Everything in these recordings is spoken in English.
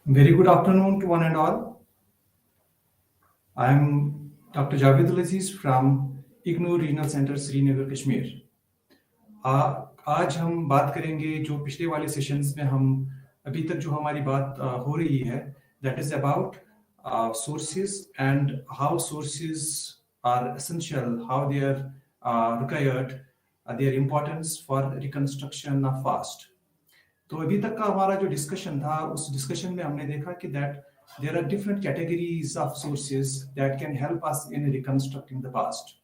Very good afternoon to one and all. I am Dr. Javed Aziz from IGNOU Regional Center, Srinagar, Kashmir. आज हम बात करेंगे जो पिछले वाले सेशंस में हम अभी तक जो हमारी बात हो रही है, that is about sources and how sources are essential, how they are required, their importance for reconstruction of past. तो अभी तक का हमारा जो डिस्कशन था, उस डिस्कशन में हमने देखा कि that there are different categories of sources that can help us in reconstructing the past.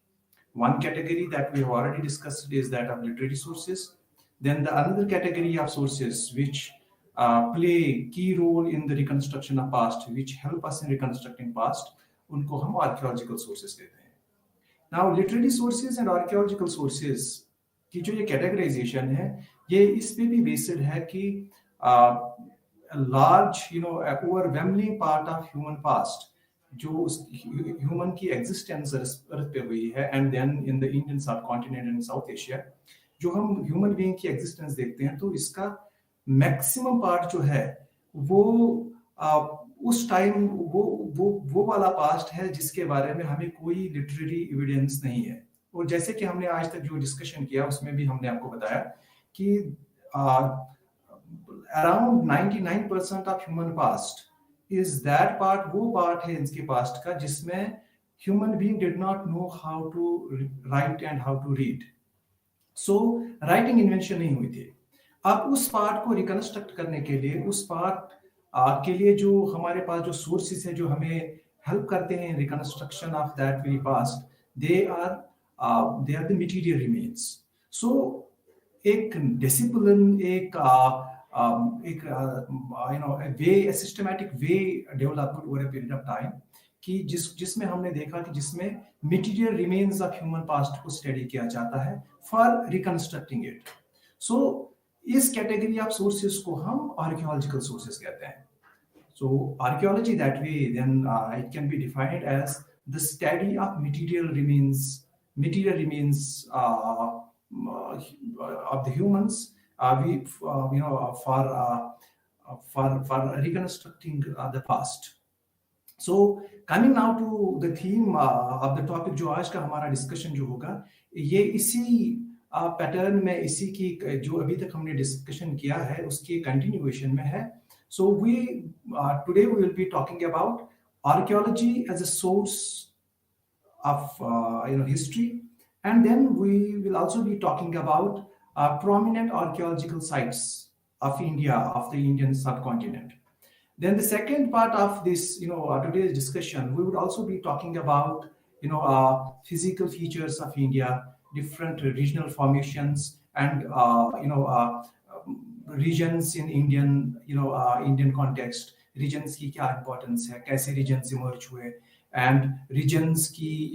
One category that we have already discussed is that of literary sources. Then the another category of sources which play key role in the reconstruction of past, which help us in reconstructing past, उनको हम archaeological sources कहते हैं. Now literary sources and archaeological sources की जो ये categorization है, ये इस पे भी based है कि a large, overwhelming part of human past जो उस ह्यूमन की एग्जिस्टेंस अर्थ पे हुई है and then in the Indian subcontinent and South Asia, जो हम ह्यूमन बीइंग की एग्जिस्टेंस देखते हैं, तो इसका मैक्सिमम पार्ट जो है वो उस टाइम वो वाला पास्ट है जिसके बारे में हमें कोई लिटरेरी एविडेंस नहीं है. और जैसे कि हमने आज तक जो डिस्कशन किया उसमें भी हमने आपको बताया कि around 99% of human past is that part, वो part है इसके past का जिसमें human being did not know how to write and how to read. So writing invention नहीं हुई थी. अब उस part को reconstruct करने के लिए, उस part के लिए जो हमारे पास जो sources है जो हमें help करते हैं reconstruction of that very past, they are the material remains. So एक discipline, a systematic way developed over a period of time कि जिसमें हमने देखा कि जिसमें material remains of human past को study किया जाता है for reconstructing it. So इस category of sources को हम archaeological sources कहते हैं. So archaeology that way then it can be defined as the study of material remains of the humans. For reconstructing the past. So coming now to the theme of the topic, जो आज का हमारा discussion जो होगा, ये इसी pattern में, इसी की जो अभी तक हमने डिस्कशन किया है उसकी कंटिन्यूएशन में है. So today we will be talking about archaeology as a source of history, and then we will also be talking about prominent archaeological sites of India, of the Indian subcontinent. Then the second part of this, today's discussion, we would also be talking about, physical features of India, different regional formations, and regions in Indian, Indian context. Regions की क्या importance है, कैसे regions emerge हुए, and regions की,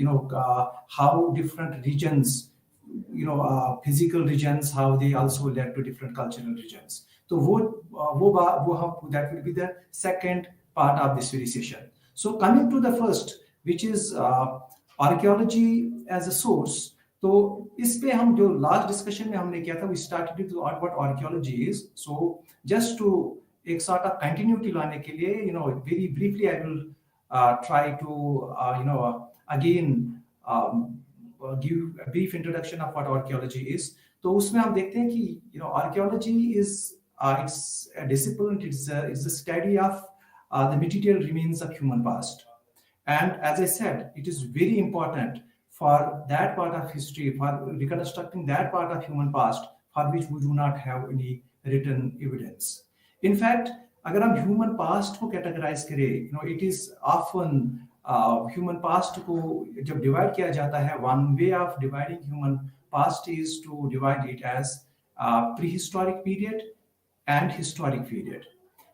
how different regions, physical regions, how they also led to different cultural regions. So that will be the second part of this very session. So coming to the first, which is archaeology as a source. तो इस पे हम जो last discussion में हमने किया था, we started with what archaeology is. So just to एक sort of continuity लाने के लिए, very briefly I will try to again give a brief introduction of what archaeology is. तो उसमें हम देखते हैं कि archaeology is it's a discipline, it's a study of the material remains of human past. And as I said, it is very important for that part of history, for reconstructing that part of human past for which we do not have any written evidence. In fact, अगर हम human past को categorize करें, it is often human past को जब divide किया जाता है, one way of dividing human past is to divide it as prehistoric period and historic period.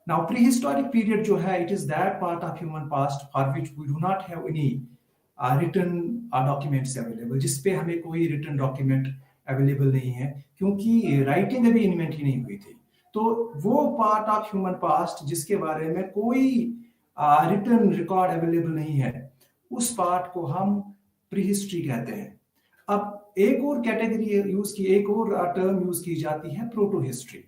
Now, prehistoric period जो है, it is that part of human past for which we do not have any written documents available, जिस पे हमें कोई written document available नहीं है, क्योंकि writing अभी invent ही नहीं हुई थी. तो वो part of human past जिसके बारे में कोई written record available नहीं है, उस part को हम prehistory कहते हैं. अब एक और कैटेगरी यूज की, एक और टर्म यूज की जाती है, प्रोटो हिस्ट्री.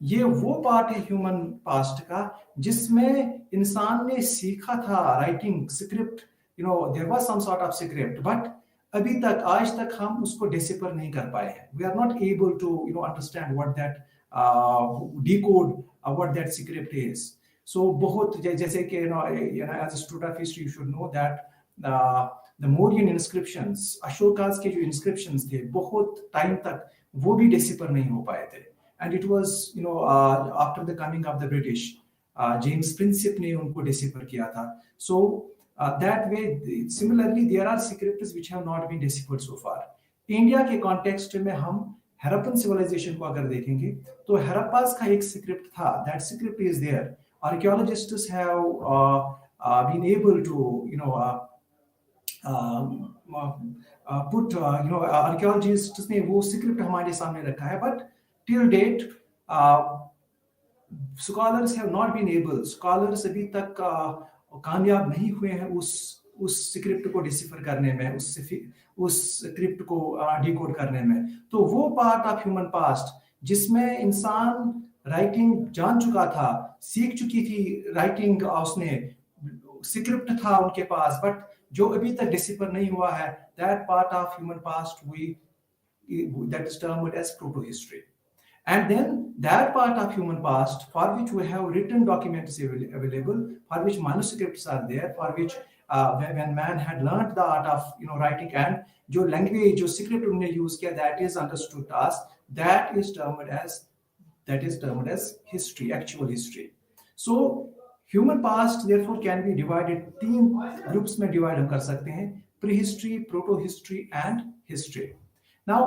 ये वो पार्ट है ह्यूमन पास्ट का जिसमें इंसान ने सीखा था writing script, there was some sort of script, but अभी तक आज तक हम उसको डेसिफर नहीं कर पाए हैं. We are not able to understand what that decode what that script is. So बहुत जैसे कि as a student of history you should know that the Mauryan inscriptions, अशोकास के जो inscriptions थे बहुत टाइम तक वो भी डेसिफर नहीं हो पाए थे. And it was after the coming of the British, James Princip ने उनको डेसिफर किया था. So that way similarly there are scripts which have not been deciphered so far. India के कॉन्टेक्स्ट में हम हरप्पन सिविलाइजेशन को अगर देखेंगे तो हरप्पास का एक स्क्रिप्ट था. That script is there. Archaeologists have been able to put archaeologists ने वो स्क्रिप्ट हमारे सामने रखा है, but till date scholars have not been able, scholars अभी तक कामयाब नहीं हुए हैं उस स्क्रिप्ट को डिसिफर करने में, उस स्क्रिप्ट को डिकोड करने में. तो वो पार्ट ऑफ ह्यूमन पास्ट जिसमें इंसान राइटिंग जान चुका था, सीख चुकी थी राइटिंग, उसने स्क्रिप्ट था उनके पास, बट जो अभी तक डिसिफर नहीं हुआ है, that part of human past that is termed as proto-history. And then that part of human past for which we have written documents available, for which manuscripts are there, for which when man had learned the art of writing, and जो language, जो script उन्होंने use किया, that is understood to us, that is termed as history, actual history. So human past therefore can be divided, 3 groups में divide हम कर सकते हैं: prehistory, proto-history and history. Now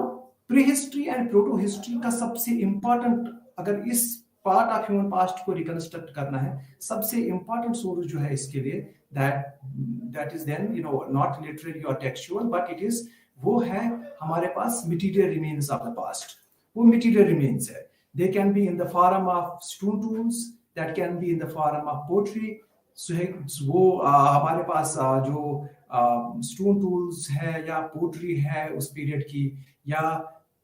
prehistory and proto history का सबसे important, अगर इस part of human past को रिकंस्ट्रक्ट करना है, सबसे इंपॉर्टेंट सोर्स जो है इसके लिए, that is then not literary और टेक्सचुअल, बट इट इज, वो है हमारे पास material remains of the past. वो मटेरियल रिमेन्स है. They can be in the form of stone tools, that can be in the form of pottery. वो हमारे पास जो स्टोन टूल्स है या पोट्री है उस पीरियड की, या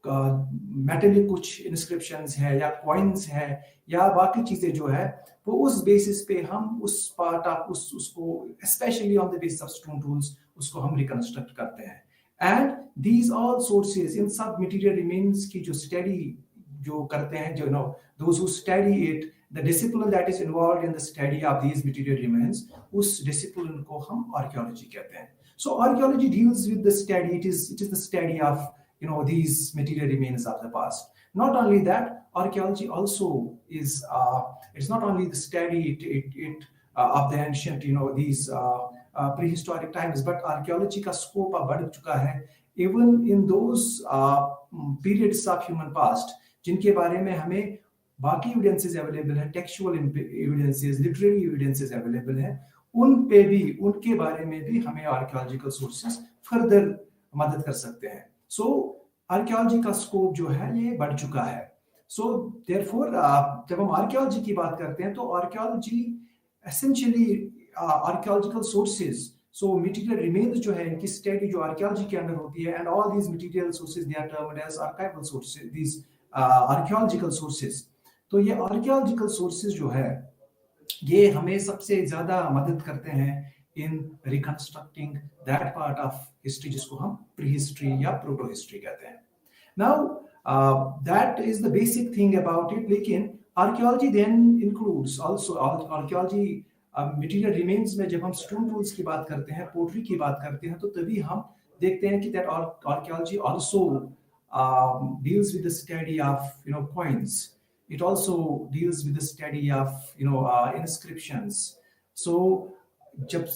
मेटलिक कुछ इंस्क्रिप्शंस है, या कॉइन्स है, या बाकी चीजें जो है, वो उस बेसिस पे हम उस पार्ट ऑफ उसको specially on the basis of stone tools उसको हम रिकंस्ट्रक्ट करते हैं. एंड दीज ऑल सोर्सेज, इन सब मटेरियल रिमेन्स की जो स्टडी जो करते हैं, जो those who study it, the discipline that is involved in the study of these material remains, उस discipline को हम archaeology कहते हैं. So archaeology deals with the study, it is the study of these material remains of the past. Not only that, archaeology also is it's not only the study of the ancient these prehistoric times, but archaeology का scope अब बढ़ चुका है even in those periods of human past जिनके बारे में हमें बाकी एविडेंसेस अवेलेबल है, textual evidences, literary evidences available है, उन पे भी, उनके बारे में भी हमें आर्कियोलॉजिकल सोर्सेस फर्दर मदद कर सकते हैं. सो आर्कियोलॉजी का स्कोप जो है ये बढ़ चुका है. सो देयरफॉर जब हम आर्कियोलॉजी की बात करते हैं तो archaeology essentially archaeological sources, so material remains जो है इनकी स्टडी जो आर्कियोलॉजी के अंदर होती है, and all these material sources they are termed as archival sources, these archaeological sources. तो ये आर्कियोलॉजिकल सोर्सेज जो है ये हमें सबसे ज्यादा मदद करते हैं in reconstructing that part of history जिसको हम प्रीहिस्ट्री या प्रोटो हिस्ट्री कहते हैं. Now that is the basic thing about it. लेकिन archaeology then includes also, archaeology material remains में जब हम स्टोन टूल्स की बात करते हैं, पोट्री की बात करते हैं, तो तभी हम देखते हैं कि that archaeology also deals with the study of coins. It also deals with the study of inscriptions. So जब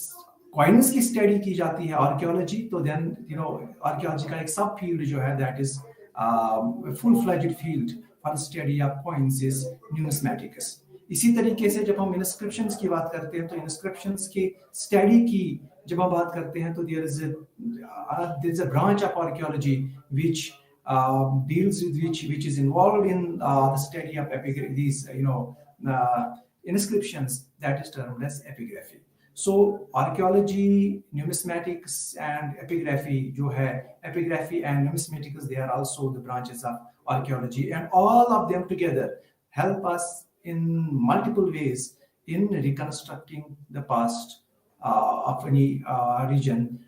coins की study की जाती है आर्कियोलॉजी, तो then आर्कियोलॉजी का एक सब फील्ड जो है that is full-fledged field for the study of coins is numismatics. इसी तरीके से जब हम inscriptions की बात करते हैं तो inscriptions की study की जब हम बात करते हैं तो there is a branch of archaeology which deals with which is involved in the study of these inscriptions, that is termed as epigraphy. So archaeology, numismatics and epigraphy जो है, epigraphy and numismatics, they are also the branches of archaeology, and all of them together help us in multiple ways in reconstructing the past of any region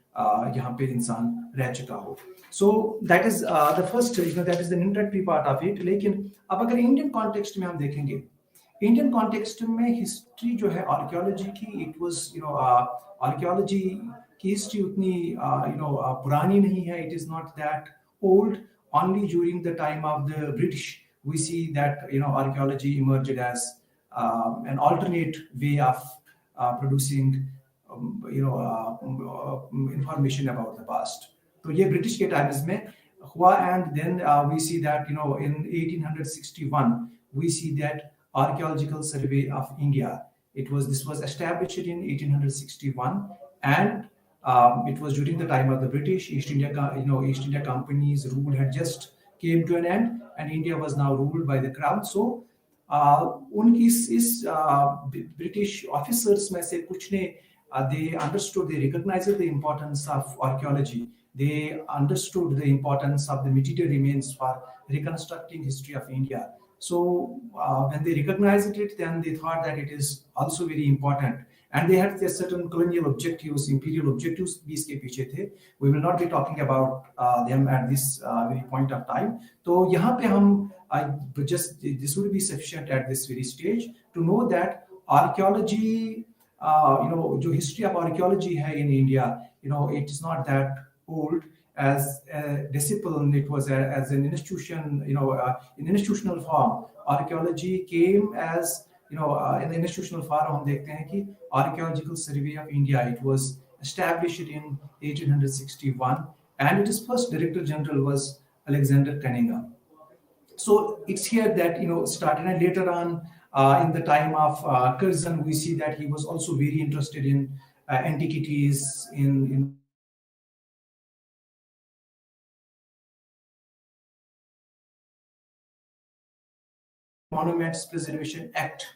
यहाँ पे इंसान रह चुका हो. So that is the first, that is the introductory part of it. लेकिन अब अगर Indian context में हम देखेंगे, इंडियन कॉन्टेक्स्ट में हिस्ट्री जो है आर्कियोलॉजी की, इट वाज आर्कियोलॉजी की हिस्ट्री उतनी पुरानी नहीं है. It is not that old. Only during the time of the British we see that archaeology emerged as an alternate way of producing information about the past. तो ये British के times में हुआ. And then we see that in 1861 we see that Archaeological Survey of India, this was established in 1861, and it was during the time of the British. East India Company's rule had just came to an end, and India was now ruled by the crown. So उनकी इस British officers में से कुछ ने they understood, they recognized the importance of archaeology. They understood the importance of the material remains for reconstructing history of India. So when they recognized it, then they thought that it is also very important. And they had certain colonial objectives, imperial objectives भी इसके पीछे थे. We will not be talking about them at this very point of time. तो यहाँ पे हम this would be sufficient at this very stage to know that archaeology, जो history of archaeology है in India, it is not that old. As a discipline, it was as an institution, in institutional form. Archaeology came as, in the institutional form, हम देखते हैं कि Archaeological Survey of India, it was established in 1861, and its first Director General was Alexander Cunningham. So it's here that started, and later on in the time of Curzon, we see that he was also very interested in antiquities, in Monuments Preservation Act,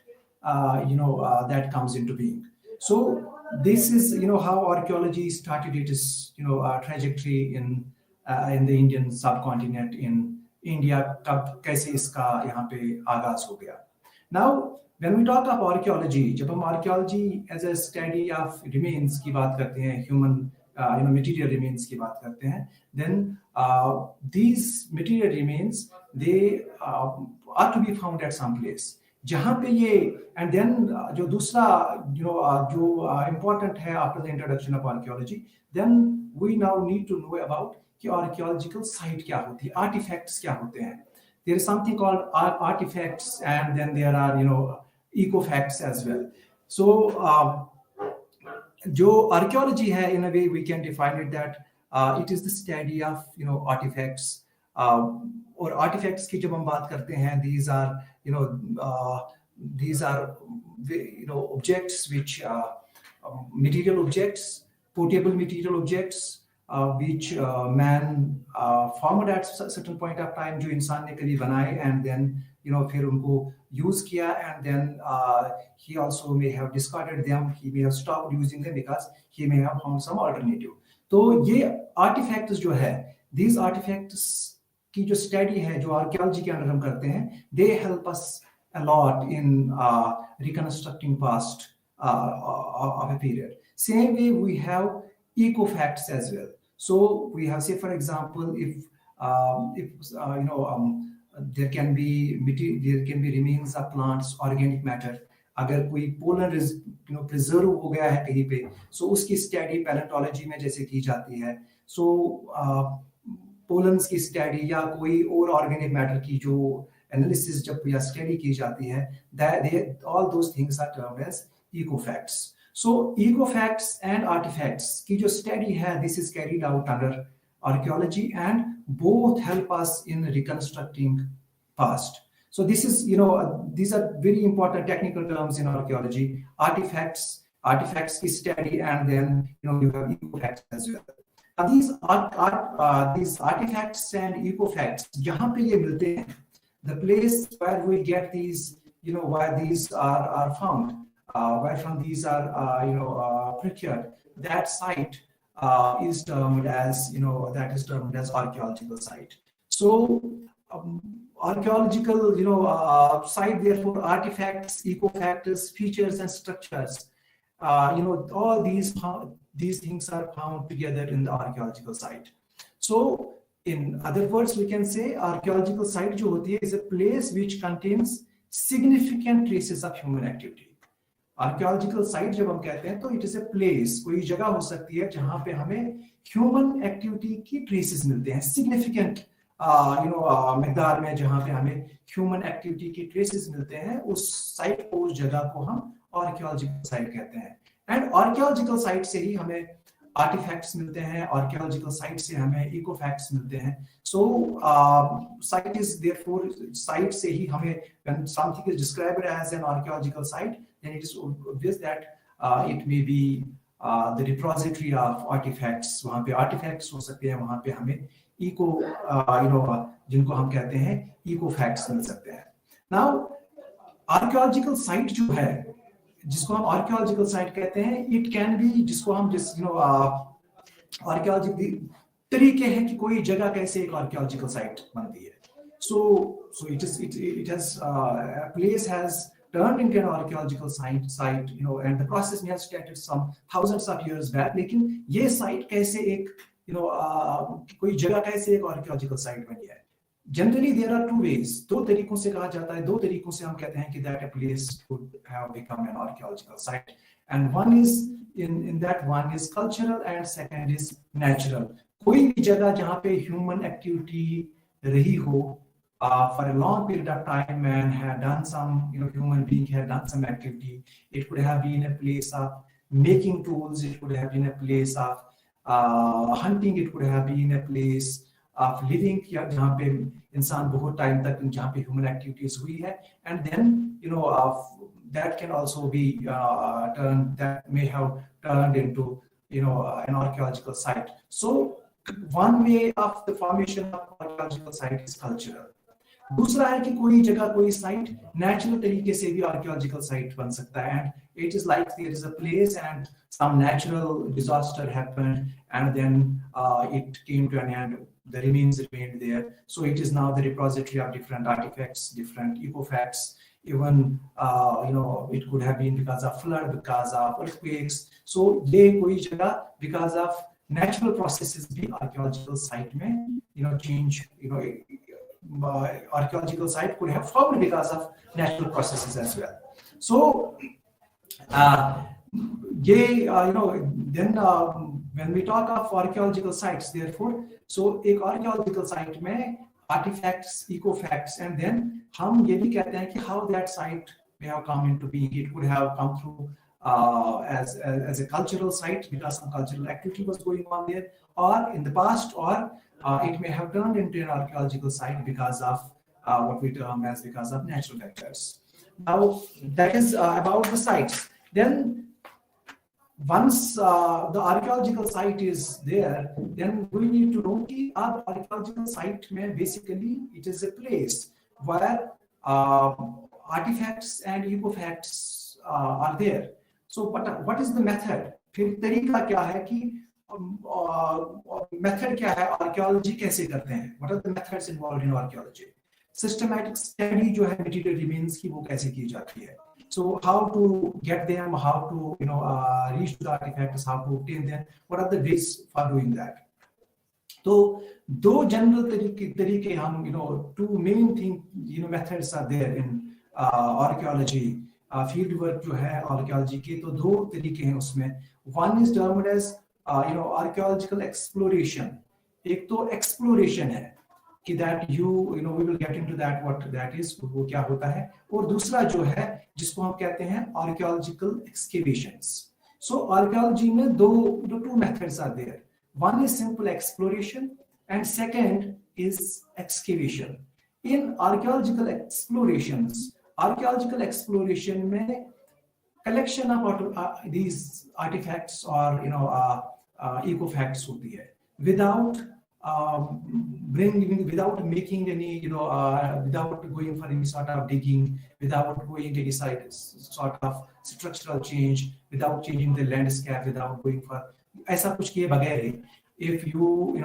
that comes into being. So this is how archaeology started its trajectory in the Indian subcontinent, in India. कब कैसे इसका यहाँ पे आगाज हो गया. Now when we talk of archaeology, जब हम archaeology as a study of remains की बात करते हैं, human material remains की बात करते हैं, then these material remains, they are to be found at some place. जहाँ पे ये, and then जो दूसरा जो important है after the introduction of archaeology, then we now need to know about कि archaeological site क्या होती है, artifacts क्या होते हैं. There is something called artifacts, and then there are ecofacts as well. So जो archaeology है, in a way we can define it that it is the study of artifacts. और artifacts की जब हम बात करते हैं, these are objects which material objects, portable material objects which man formed at certain point of time, जो इंसान ने कभी बनाए, and then फिर उनको use किया, and then he also may have discarded them, he may have stopped using them because he may have found some alternative. तो ये artifacts जो है, these artifacts की जो study है, जो archaeology के अंदर हम करते हैं, they help us a lot in reconstructing past of a period. Same way we have ecofacts as well. So we have, say for example, if there can be remains of plants, organic matter. अगर कोई polar preserve हो गया है कहीं पे, so उसकी study palaeontology में जैसे की जाती है. So पोलन्स की स्टडी या कोई और ऑर्गेनिक मैटर की जो एनालिसिस जब या स्टडी की जाती है, all those things are termed as ecofacts. So ecofacts and artifacts की जो स्टडी है, this is carried out under archaeology, and both help us in reconstructing past. So this is, these are very important technical terms in archaeology. Artifacts की study, and then you have ecofacts as well. Now these artifacts and ecofacts, जहाँ पे ये मिलते हैं, the place where we get these, where these are found, where from these are procured, that site is termed as archaeological site. So archaeological site, therefore artifacts, eco-factors, features and structures, all these things are found together in the archaeological site. So in other words, we can say archaeological site जो होती है is a place which contains significant traces of human activity. Archaeological site जब हम कहते हैं तो it is a place, कोई जगह हो सकती है जहां पे हमें ह्यूमन एक्टिविटी की ट्रेसेस मिलते हैं, सिग्निफिकेंट मिकदार में जहां पे हमें ह्यूमन एक्टिविटी की ट्रेसेस मिलते हैं, उस साइट को, उस जगह को हम आर्कियोलॉजिकल साइट कहते हैं. एंड आर्कियोलॉजिकल साइट से ही हमें आर्टिफैक्ट्स मिलते हैं, आर्कियोलॉजिकल साइट से हमें इको फैक्ट्स मिलते हैं. So site is therefore, site से ही हमें, when something is described as an archaeological site, then it is obvious that it may be the repository of artifacts. वहाँ पे artifacts हो सकते हैं, वहाँ पे हमें इको जिनको हम कहते हैं इको फैक्ट्स मिल सकते हैं. नाउ आर्कियोलॉजिकल साइट जो है, जिसको हम आर्कियोलॉजिकल साइट कहते हैं, इट कैन बी, जिसको हम आर्कियोलॉजिकल तरीके हैं कि कोई जगह कैसे एक आर्कियोलॉजिकल साइट बनती है. So it has a place has turned into an archaeological site, and the process may have started some thousands of years back. लेकिन ये site कैसे एक कोई जगह कैसे एक archaeological site बनी है? Generally there are two ways. दो तरीकों से कहा जाता है, दो तरीकों से हम कहते हैं कि that a place could have become an archaeological site. And one is in that one is cultural and second is natural. कोई भी जगह जहाँ पे human activity रही हो for a long period of time and had done some, human being had done some activity. It could have been a place of making tools. It could have been a place of hunting. It could have been a place of living, जहाँ पे इंसान बहुत time तक जहाँ पे human activities हुई है. And then that can also be that may have turned into an archaeological site. So one way of the formation of archaeological site is cultural. दूसरा है कि कोई जगह, कोई साइट नेचुरल तरीके से भी आर्कियोलॉजिकल साइट बन सकता है. And it is like there is a place and some natural disaster happened and then it came to an end, the remains remained there. So it is now the repository of different artifacts, different eco facts. Even it could have been because of flood, because of earthquakes. So ये कोई जगह because of natural processes भी archaeological site में change, archaeological site could have formed because of natural processes as well. So then when we talk of archaeological sites, therefore, so एक archaeological site में artifacts, eco facts, and then हम ये भी कहते हैं कि how that site may have come into being. It could have come through as a cultural site because some cultural activity was going on there, or in the past, or it may have turned into an archaeological site because of what we term as because of natural factors. Now that is about the sites. Then once the archaeological site is there, then we need to know कि अब archaeological site में basically it is a place where artifacts and eco facts are there. So what is the method? फिर तरीका क्या है कि method क्या है, आर्कियोलॉजी कैसे करते हैं, what are the methods involved in archaeology. Systematic study जो है मटेरियल रिमेन्स की, वो कैसे की जाती है. So how to get them, how to reach the artifacts, how to obtain them, what are the ways for doing that. तो दो जनरल तरीके हम two main thing methods are there in archaeology. Field work जो है archaeology के, तो दो तरीके हैं उसमें. One is termed as archaeological exploration. एक तो exploration है कि that we will get into that what that is, वो क्या होता है. और दूसरा जो है जिसको हम कहते हैं archaeological excavations. So archaeology में two methods are there. One is simple exploration and second is excavation. In archaeological exploration में collection of these artifacts or eco facts होती है, without without making any without going for any sort of digging, without going any sort of structural change, without changing the landscape, without going for ऐसा कुछ किए बगैर ही, if you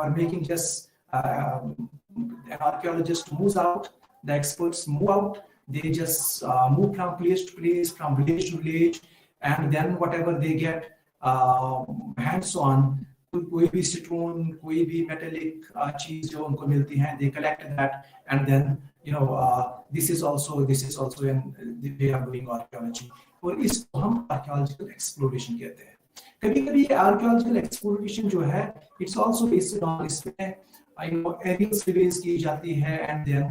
are making just an archaeologist moves out, the experts move out, they just move from place to place, from village to village, and then whatever they get hands on, कोई भी stone, कोई भी metallic चीज जो उनको मिलती है, they collect that, and then this is also in the way of doing archaeology, और इसको हम archaeological exploration कहते हैं. कभी-कभी archaeological exploration जो है, it's also based on इसमें aerial surveys की जाती है, and then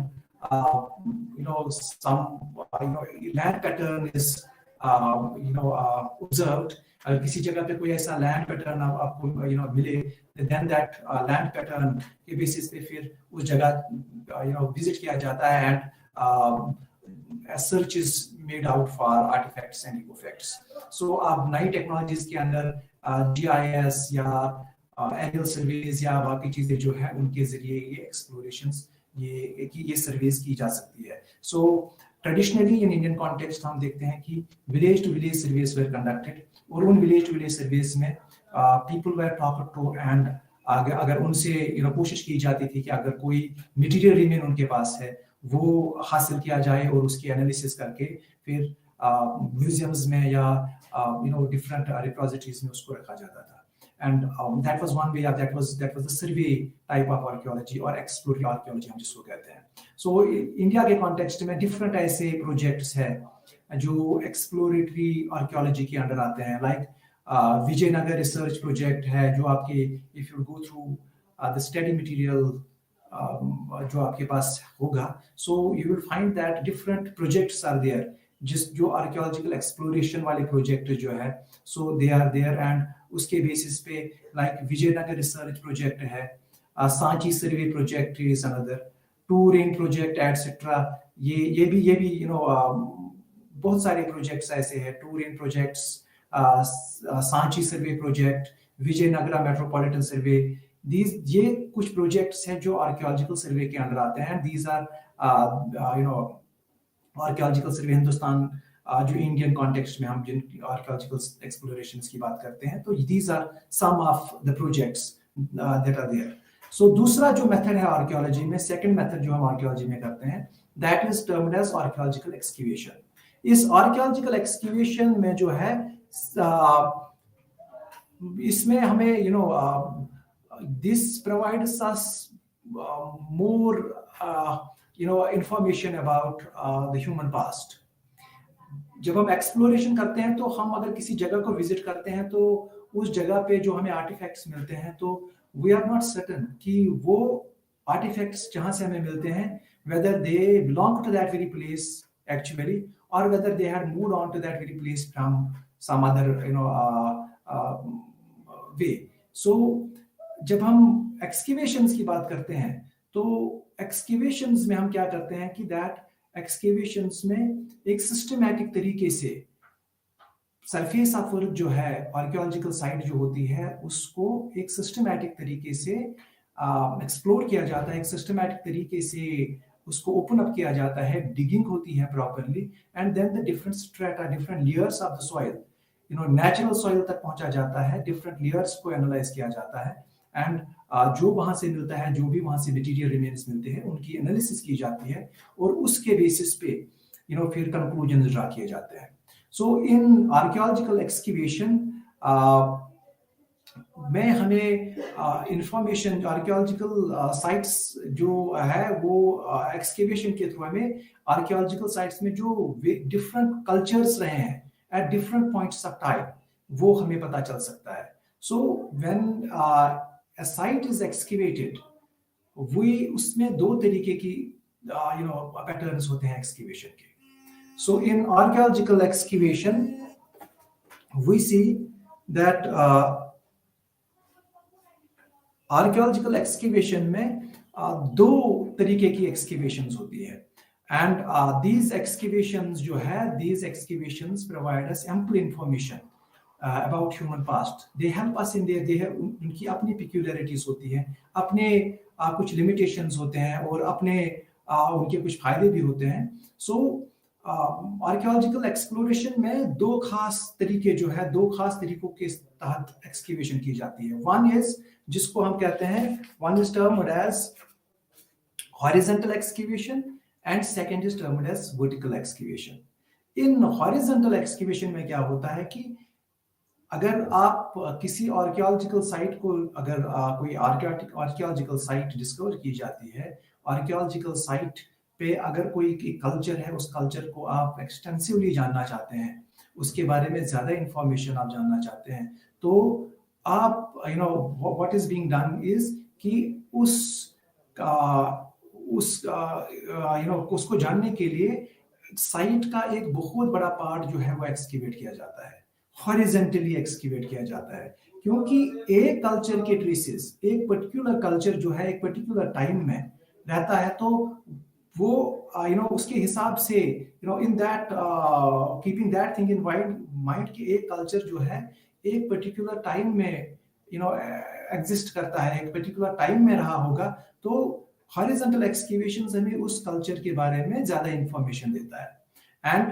some land pattern is observed. अगर किसी जगह पे कोई ऐसा लैंड पैटर्न आपको मिले, देन दैट लैंड पैटर्न के बेसिस पे फिर उस जगह विजिट किया जाता है, and search is made out for artefacts and ecofacts. So अब नई टेक्नोलॉजीज के अंदर जीआईएस या एरियल सर्वेज या बाकी चीजें जो है उनके जरिए ये एक्सप्लोरेशंस, ये सर्वेज की जा सकती है. So traditionally in Indian context हम देखते हैं कि village to village surveys were conducted, और उन विलेज टू विलेज सर्वेस में people were talked to, and अगर उनसे कोशिश की जाती थी कि अगर कोई मटेरियल रिमेन उनके पास है वो हासिल किया जाए, और उसकी एनालिसिस करके फिर म्यूजियम्स में या डिफरेंट रिपोजिटरीज में उसको रखा जाता था. And that was one way, that was the survey type of archaeology और एक्सप्लोरेटरी आर्कियोलॉजी हम जिसको कहते हैं. सो इंडिया के कॉन्टेक्स्ट में डिफरेंट ऐसे प्रोजेक्ट्स हैं जो एक्सप्लोरेटरी आर्कियोलॉजी के अंडर आते हैं. लाइक विजयनगर रिसर्च प्रोजेक्ट है, जो आपके if you go through the study material जो आपके पास होगा, so you will find that different projects are there, जो आर्कियोलॉजिकल एक्सप्लोरेशन वाले प्रोजेक्ट जो है, so they are there. And उसके बेसिस पे लाइक विजयनगर रिसर्च प्रोजेक्ट है, Sanchi survey project is another, touring project etcetera. ये भी बहुत सारे प्रोजेक्ट्स ऐसे हैं, touring projects, Sanchi survey project, Vijayanagara metropolitan survey. ये कुछ प्रोजेक्ट्स हैं जो आर्कियोलॉजिकल सर्वे के अंदर आते हैं. These are archaeological survey Hindustan, जो इंडियन कॉन्टेक्स्ट में हम जिन आर्कियोलॉजिकल एक्सप्लोरेशंस की बात करते हैं, तो these are some of the projects that are there. So दूसरा जो मेथड है आर्कियोलॉजी में, सेकंड मेथड जो हम आर्कियोलॉजी में करते हैं, that is termed as archaeological excavation. इस आर्कियोलॉजिकल एक्सकेवेशन में जो है, इसमें हमें this provides us more information about the human past. जब हम एक्सप्लोरेशन करते हैं तो हम अगर किसी जगह को विजिट करते हैं तो उस जगह पे जो हमें आर्टिफैक्ट्स मिलते हैं, तो वी आर नॉट सर्टेन कि वो आर्टिफैक्ट्स जहां से हमें मिलते हैं whether they belong to that very place actually, or whether they had moved on to that very place from some other way. So जब हम एक्सकेवेशंस की बात करते हैं, तो एक्सकेवेशंस में हम क्या करते हैं कि दैट एक्सकेवेशंस में एक सिस्टमैटिक तरीके से सरफेस ऑफ अर्थ जो है, आर्कियोलॉजिकल साइट जो होती है, उसको एक सिस्टमैटिक तरीके से एक्सप्लोर किया जाता है, एक सिस्टमैटिक तरीके से उसको ओपन अप किया जाता है, डिगिंग होती है properly, and then the different strata, different layers of the soil, natural soil तक पहुंचा जाता है, डिफरेंट लेयर्स को एनालाइज किया जाता है, एंड जो वहां से मिलता है, जो भी वहां से मटेरियल रिमेन्स मिलते हैं, उनकी एनालिसिस की जाती है, और उसके बेसिस पे फिर कंक्लूजन ड्रा किए जाते हैं. सो इन आर्कियोलॉजिकल एक्सकेवेशन में हमें इंफॉर्मेशन, आर्कियोलॉजिकल साइट्स जो है वो एक्सकेवेशन के थ्रू हमें आर्कियोलॉजिकल साइट्स में जो डिफरेंट कल्चर्स रहे हैं at different points of time, वो हमें पता चल सकता है. So when a site is excavated, उसमें दो तरीके की पैटर्न्स होते हैं एक्सकेवेशन के. So in archaeological excavation we see that archaeological excavation में दो तरीके की एक्सकेवेशंस होती है, एंड these excavations जो है, these excavations provide us ample information about human past. They help us in their, they have उनकी अपनी peculiarities होती हैं, अपने कुछ limitations होते हैं, और अपने उनके कुछ फायदे भी होते हैं. So आर्कियोलॉजिकल एक्सप्लोरेशन में दो खास तरीके जो है, दो खास तरीकों के तहत एक्सकेवेशन की जाती है. वन इज, जिसको हम कहते हैं, one is termed as horizontal excavation, and second is termed as vertical excavation. In horizontal excavation में क्या होता है कि अगर आप किसी आर्कियोलॉजिकल साइट को, अगर कोई आर्कियोलॉजिकल साइट डिस्कवर की जाती है, आर्कियोलॉजिकल साइट पे अगर कोई कल्चर है, उस कल्चर को आप एक्सटेंसिवली जानना चाहते हैं, उसके बारे में ज्यादा इंफॉर्मेशन आप जानना चाहते हैं, तो आप what is being done is कि उसको जानने के लिए साइट का एक बहुत बड़ा पार्ट जो है वो एक्सकेवेट किया जाता है, हॉरिजेंटली एक्सकेवेट किया जाता है, क्योंकि एक कल्चर के ट्रेसेस, एक पर्टिकुलर कल्चर जो है एक पर्टिकुलर टाइम में रहता है, तो वो उसके हिसाब से in that keeping that thing in mind कि एक कल्चर जो है एक पर्टिकुलर टाइम में एग्जिस्ट करता है, एक पर्टिकुलर टाइम में रहा होगा, तो हॉरिजॉन्टल एक्सकेवेशंस हमें उस कल्चर के बारे में ज्यादा इंफॉर्मेशन देता है। And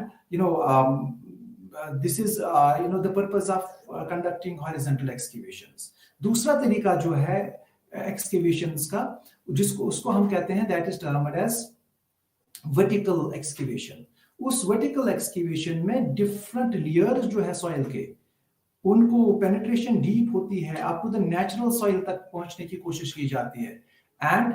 this is the purpose of conducting horizontal excavations. दूसरा तरीका जो है एक्सकेवेशंस का, उसको हम कहते हैं, that is termed as vertical excavation. उस वर्टिकल एक्सकेवेशन में डिफरेंट लेयर्स जो है सॉइल के, उनको पेनिट्रेशन डीप होती है, आपको द नेचुरल सॉइल तक पहुंचने की कोशिश की जाती है, and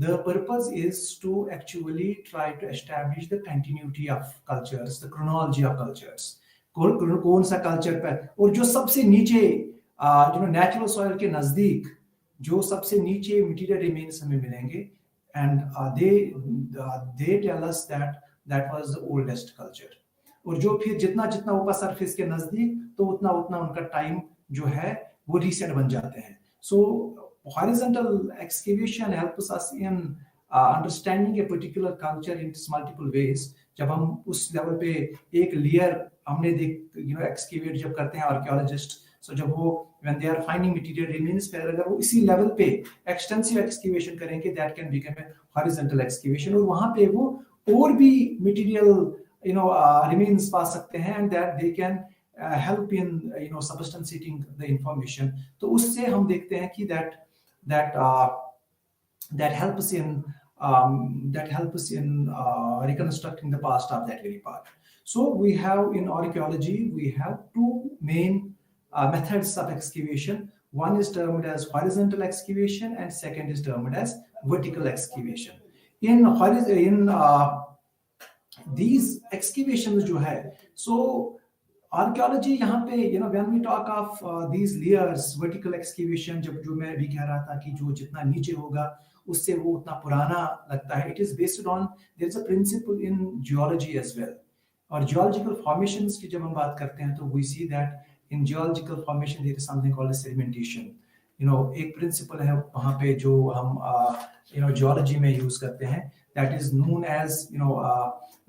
the purpose is to actually try to establish the continuity of cultures, the chronology of cultures, कौन सा कल्चर पर, और जो सबसे नीचे नेचुरल सॉइल के नजदीक जो सबसे नीचे मटेरियल रिमेन्स हमें मिलेंगे, and they tell us that was the oldest culture, और जो फिर जितना जितना ऊपर सरफेस के नजदीक, तो उतना उतना उनका टाइम जो है वो रिसेंट बन जाते हैं। सो horizontal excavation helps us in understanding a particular culture in multiple ways। जब हम उस लेवल पे एक लेयर हमने एक्सकेवेट जब करते हैं आर्कियोलॉजिस्ट, सो जब वो when they are finding material remains, पर अगर वो इसी लेवल पे एक्सटेंसिव एक्सकेवेशन करेंगे, that can become a horizontal excavation, और वहां पे वो और भी मटेरियल remains पा सकते हैं, and that they can help in substantiating the information। तो उससे हम देखते हैं कि that helps in reconstructing the past of that very part। So we have in archaeology, we have two main methods of excavation. One is termed as horizontal excavation, and second is termed as vertical excavation। in these excavations जो है, so archaeology यहाँ पे when we talk of these layers, vertical excavation, जो मैं भी कह रहा था कि जो जितना नीचे होगा उससे वो उतना पुराना लगता है, it is based on, there is a principle in geology as well। और geological formations की जब हम बात करते हैं, तो we see that in geological formation there is something called as sedimentation। एक प्रिंसिपल है वहाँ पे जो हम geology में यूज करते हैं, that is known as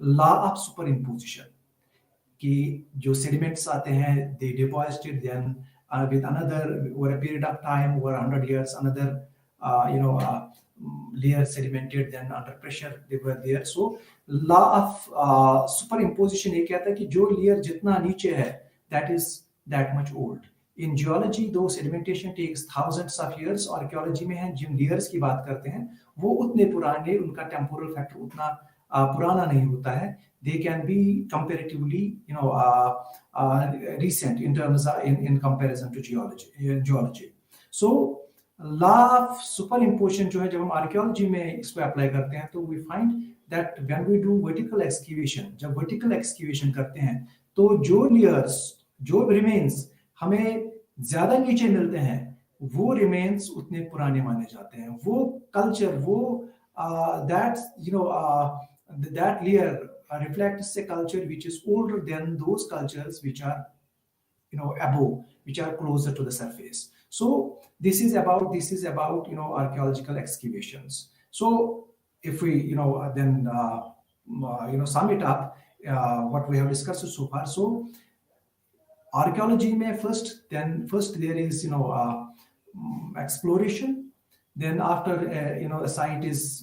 law of superimposition। कि जो sediments आते हैं, they deposited, then with another, over a period of time, over 100 years, another layer sedimented, then under pressure they were there। So law of superimposition ये कहता है कि जो layer जितना नीचे है, that is that much old। In geology, though sedimentation takes thousands of years, archaeology में है जिन layers की बात करते हैं वो उतने पुराने, उनका temporal factor उतना पुराना नहीं होता है। They can be comparatively recent in terms of in comparison to geology। So law of superimposition जो है, जब हम आर्कियोलॉजी में इसको अप्लाई करते हैं, तो we find that when we do vertical excavation, जब vertical excavation करते हैं, तो जो layers, जो remains हमें ज्यादा नीचे मिलते हैं, वो remains उतने पुराने माने जाते हैं। वो culture, वो that layer reflects a culture which is older than those cultures which are above, which are closer to the surface। So this is about archaeological excavations। So if we then sum it up, what we have discussed so far, so archaeology में first there is exploration। Then after a site is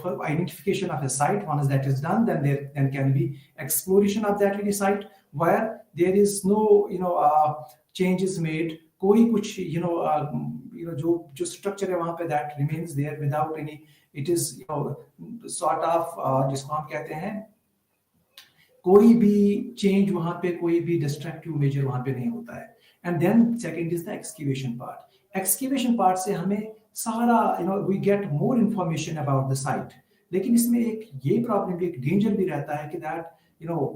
for identification of a site, once that is done, then there can be exploration of that very site, where there is no changes made कोई कुछ जो structure है वहां पे that remains there without any, it is sort of जिसको हम कहते हैं कोई भी चेंज वहां पे, कोई भी डिस्ट्रक्टिव मेजर वहां पे नहीं होता है। And then second is the excavation part. Excavation part से हमें सारा we get more information about the site. लेकिन इसमें एक ये प्रॉब्लम भी, एक डेंजर भी रहता है कि that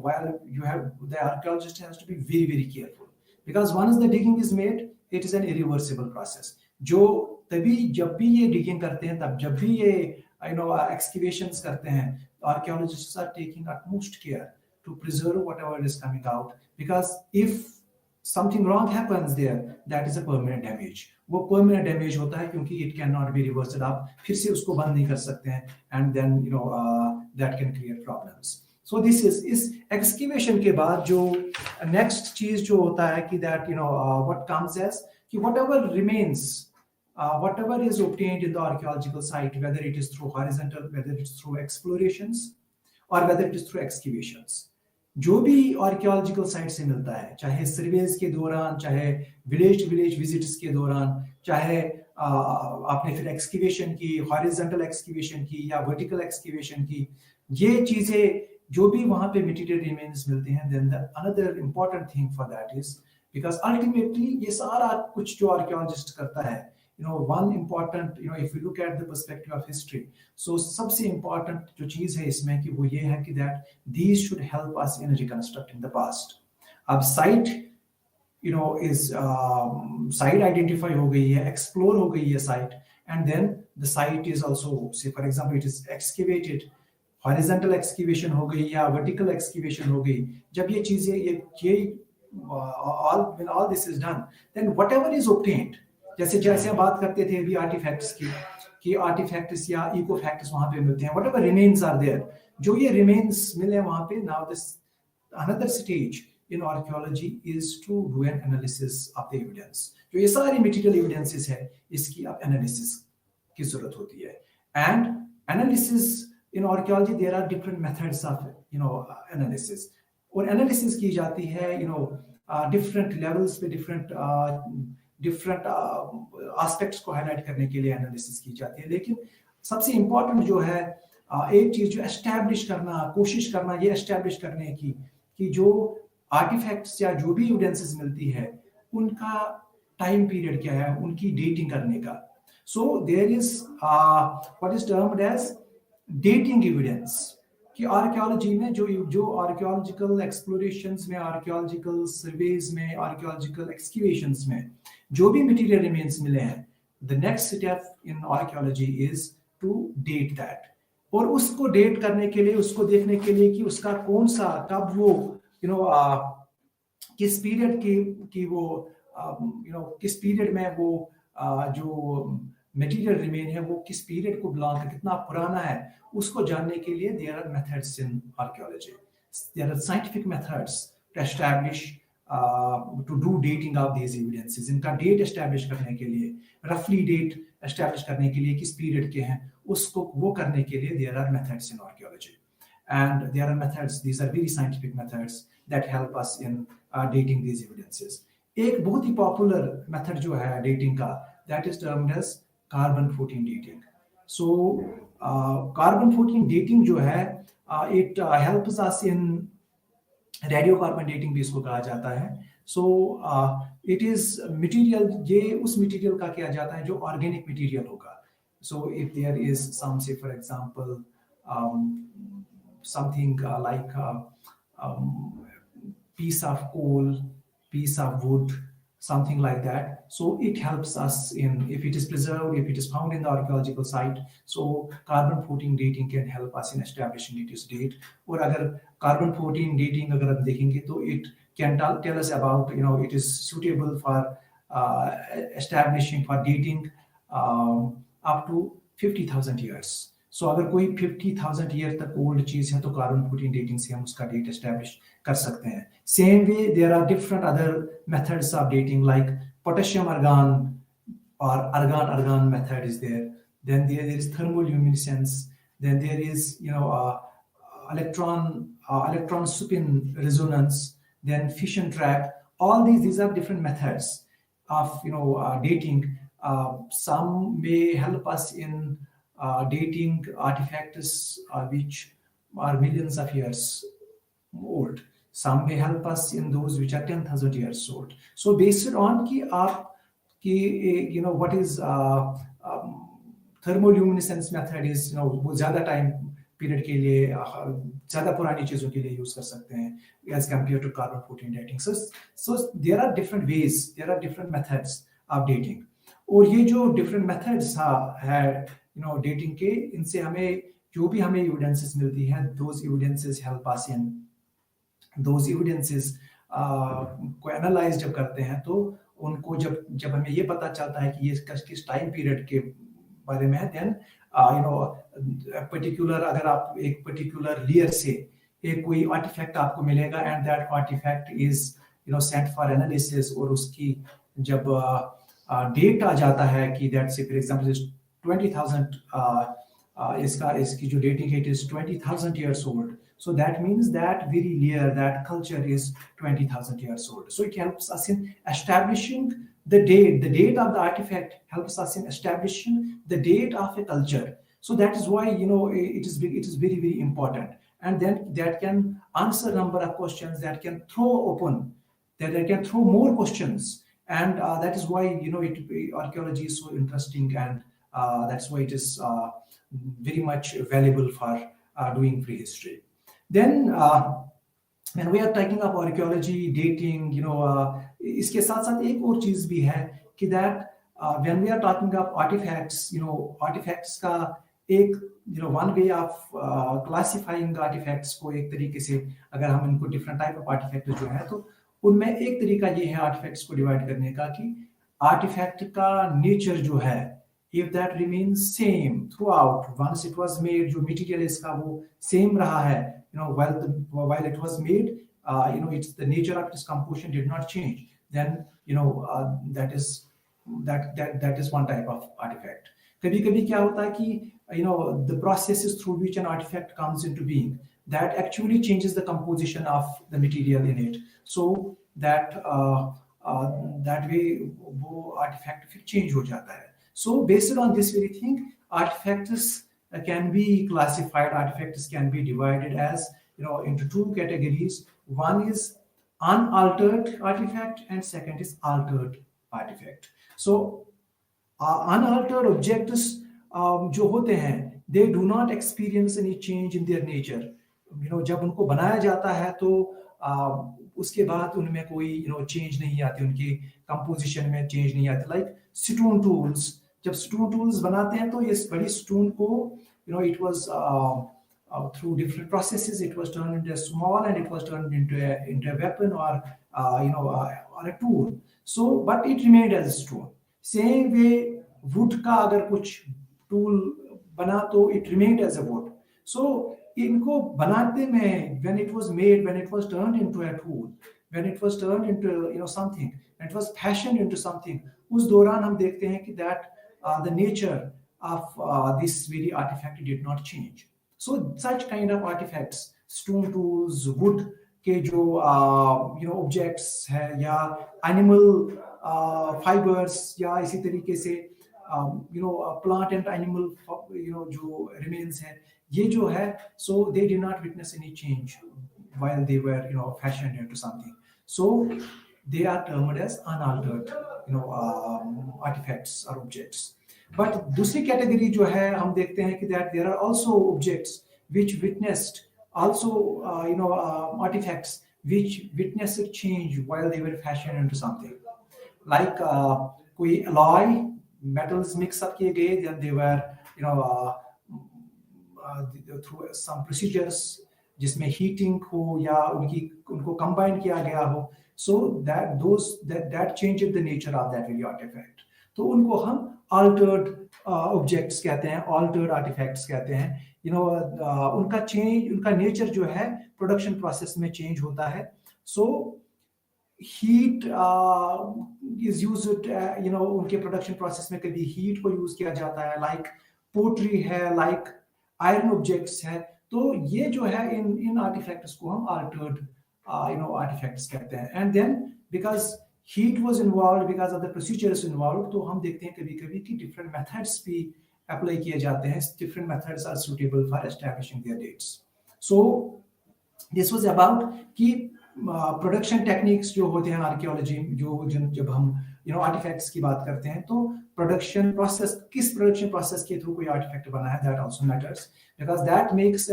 while you have, the archaeologist has to be very very careful, because once the digging is made, it is an irreversible process। जो तभी जब भी ये digging करते हैं, तब जब भी ये excavations करते हैं, archaeologists are taking utmost care to preserve whatever is coming out, because if something wrong happens there, that is a permanent damage। वो permanent damage होता है क्योंकि it cannot be reversed। आप फिर से उसको बंद नहीं कर सकते हैं, and then that can create problems। So this is excavation के बाद जो next चीज जो होता है कि that what comes as कि whatever remains, whatever is obtained in the archaeological site, whether it is through horizontal, whether it is through explorations or whether it is through excavations, जो भी archaeological site से मिलता है, चाहे surveys के दौरान, चाहे village to village visits के दौरान, चाहे आपने फिर excavation की, horizontal excavation की या vertical excavation की, ये चीजें जो भी वहां पे मटेरियल रिमेन्स मिलते हैं, then the another important thing for that is because ultimately ये सारा कुछ जो आर्कियोलॉजिस्ट करता है, one important if you look at the perspective of history, so सबसे इम्पॉर्टेंट जो चीज है इसमें कि वो ये है कि that these should help us in reconstructing the past. अब साइट इज साइट आइडेंटिफाई हो गई है, एक्सप्लोर हो गई है site, and then the site is also, say for example it is excavated, horizontal excavation हो गई या वर्टिकल एक्सकेवेशन हो गई। जब ये चीजें ये all this is done, then whatever is obtained, जैसे हम बात करते थे अभी आर्टिफैक्ट्स की, कि आर्टिफैक्ट्स या इकोफैक्ट्स वहां पे मिलते हैं, whatever remains are there, जो ये remains मिले वहां पे, now this another stage in archaeology is to do an analysis of the evidence। जो ये सारी material evidences है, इसकी अब analysis की जरूरत होती है। and analysis in archaeology there are different methods of analysis, और analysis की जाती है different levels पे, different aspects को highlight करने के लिए analysis की जाती है। लेकिन सबसे important जो है एक चीज जो establish करना, कोशिश करना ये establish करने की कि जो artifacts या जो भी evidences मिलती है उनका time period क्या है, उनकी dating करने का। So there is what is termed as dating evidence, कि आर्कियोलॉजी में जो आर्कियोलॉजिकल एक्सप्लोरेशंस में, आर्कियोलॉजिकल सर्वेज में, आर्कियोलॉजिकल एक्सकेवेशंस में जो भी मटेरियल रिमेन्स मिले हैं, the next step in archaeology is to date that. और उसको डेट करने के लिए, उसको देखने के लिए कि उसका कौन सा, कब वो किस पीरियड की वो किस पीरियड में वो जो मटेरियल रिमेन है वो किस पीरियड को बिलोंग है, कितना पुराना है, उसको जानने के लिए there are methods in archaeology, there are scientific methods to establish to do dating of these evidences. इनका डेट एस्टैब्लिश करने के लिए, रफली डेट एस्टैब्लिश करने के लिए किस पीरियड के हैं, उसको वो करने के लिए there are methods in archaeology, and there are methods, these are very scientific methods that help us in dating these evidences. एक बहुत ही पॉपुलर मेथड जो है डेटिंग का, that is termed as carbon 14 dating. So carbon 14 dating जो है, it helps us in radio carbon dating भी इसको कहा जाता है। सो इट इज मटेरियल, ये उस मटेरियल का किया जाता है जो ऑर्गेनिक मटेरियल होगा। So if there is some, say for example something like piece of coal, piece of wood, something like that, so it helps us in, if it is preserved, if it is found in the archaeological site, so carbon 14 dating can help us in establishing its date। और अगर carbon 14 dating अगर हम देखेंगे तो it can tell us about, it is suitable for establishing, for dating up to 50,000 years। सो अगर कोई 50,000 year तक old चीज है तो कार्बन 14 डेटिंग से हम उसका डेट एस्टैब्लिश कर सकते हैं। Same way there are different other methods of dating, like potassium argon और argon argon method is there, then there is thermoluminescence, then there is electron spin resonance, then fission trap. All these are different methods of dating. Some may help us in dating artifacts which are millions of years old. Some may help us in those which are 10,000 years old. So based on कि आप कि what is thermoluminescence method is वो ज़्यादा time period के लिए ज़्यादा पुरानी चीज़ों के लिए यूज़ कर सकते हैं as compared to carbon 14 dating. So there are different ways, there are different methods of dating. और ये जो different methods है dating के, इनसे हमें जो भी हमें evidences मिलती हैं, those evidences help us in those evidences को एनालाइज जब करते हैं तो उनको जब हमें ये पता चलता है कि ये किस टाइम पीरियड के बारे में है, देन पर्टिकुलर अगर आप एक पर्टिकुलर लेयर से एक कोई आर्टिफैक्ट आपको मिलेगा and that artifact is sent for analysis, और उसकी जब डेट आ जाता है कि दैट से फॉर एग्जांपल 20,000 इसकी जो डेटिंग है it is 20,000 years old. So that means that very layer, that culture is 20,000 years old. So it helps us in establishing the date of the artifact helps us in establishing the date of a culture. So that is why it is very, very important, and then that can answer a number of questions, that can throw more questions, and that is why archaeology is so interesting, and that's why it is very much valuable for doing prehistory. Then when we are talking about archaeology, dating, इसके साथ साथ एक और चीज भी है कि that when we are talking about artifacts, artifacts का एक one way of classifying artifacts को एक तरीके से अगर हम इनको different type of artifacts जो है तो उनमें एक तरीका ये है artifacts को divide करने का कि artifact का nature जो है if that remains same throughout, once it was made, जो material इसका वो same रहा है, while it was made, it's the nature of its composition did not change, then that is one type of artifact. कभी-कभी क्या होता है कि the processes through which an artifact comes into being that actually changes the composition of the material in it, so that that way वो artifact फिर change हो जाता है. So based on this very thing, artifacts can be classified, artifacts can be divided as into two categories. One is unaltered artifact and second is altered artifact. So unaltered objects जो होते हैं they do not experience any change in their nature. जब उनको बनाया जाता है तो उसके बाद उनमें कोई चेंज नहीं आती, उनकी कंपोजिशन में चेंज नहीं आती. लाइक स्टोन टूल्स, जब स्टोन टूल्स बनाते हैं तो ये बड़ी स्टोन को it was through different processes it was turned into a small and it was turned into a weapon or or a tool. So but it remained as a stone. Same way wood का अगर कुछ tool बना तो it remained as a wood. So इनको बनाते में when it was made, when it was turned into a tool, when it was turned into something, and it was fashioned into something, उस दौरान हम देखते हैं कि that the nature of this very artifact did not change. So such kind of artifacts, stone tools, wood के जो objects है या animal fibers या इसी तरीके से plant and animal जो remains है, ये जो है, so they did not witness any change while they were fashioned into something. So they are termed as unaltered artifacts or objects. But दूसरी category जो है हम देखते हैं कि that there are also objects which witnessed also artifacts which witnessed change while they were fashioned into something. Like कोई alloy metals mix up किए गए, then they were through some procedures जिसमें heating हो या उनको combine किया गया हो, so that changed the nature of that very artifact. तो उनको हम altered objects कहते हैं, altered artifacts कहते हैं. उनका change, उनका nature जो है production process में change होता है. So heat is used उनके production process में कभी heat को use किया जाता है, like pottery है, like iron objects है. तो ये जो है इन artifacts को हम altered artifacts कहते हैं. And then because heat was involve because of the procedures involve, तो हम देखते हैं कभी कभी कि डिफरेंट मेथड्स भी अप्लाई किए जाते हैं, different methods are suitable for establishing their dates. So this was about कि प्रोडक्शन टेक्निक्स जो होते हैं आर्कियोलॉजी, जब हम आर्टिफैक्ट्स की बात करते हैं, तो प्रोडक्शन प्रोसेस, किस प्रोडक्शन प्रोसेस के थ्रू कोई आर्टिफैक्ट बना है, that also matters, because that makes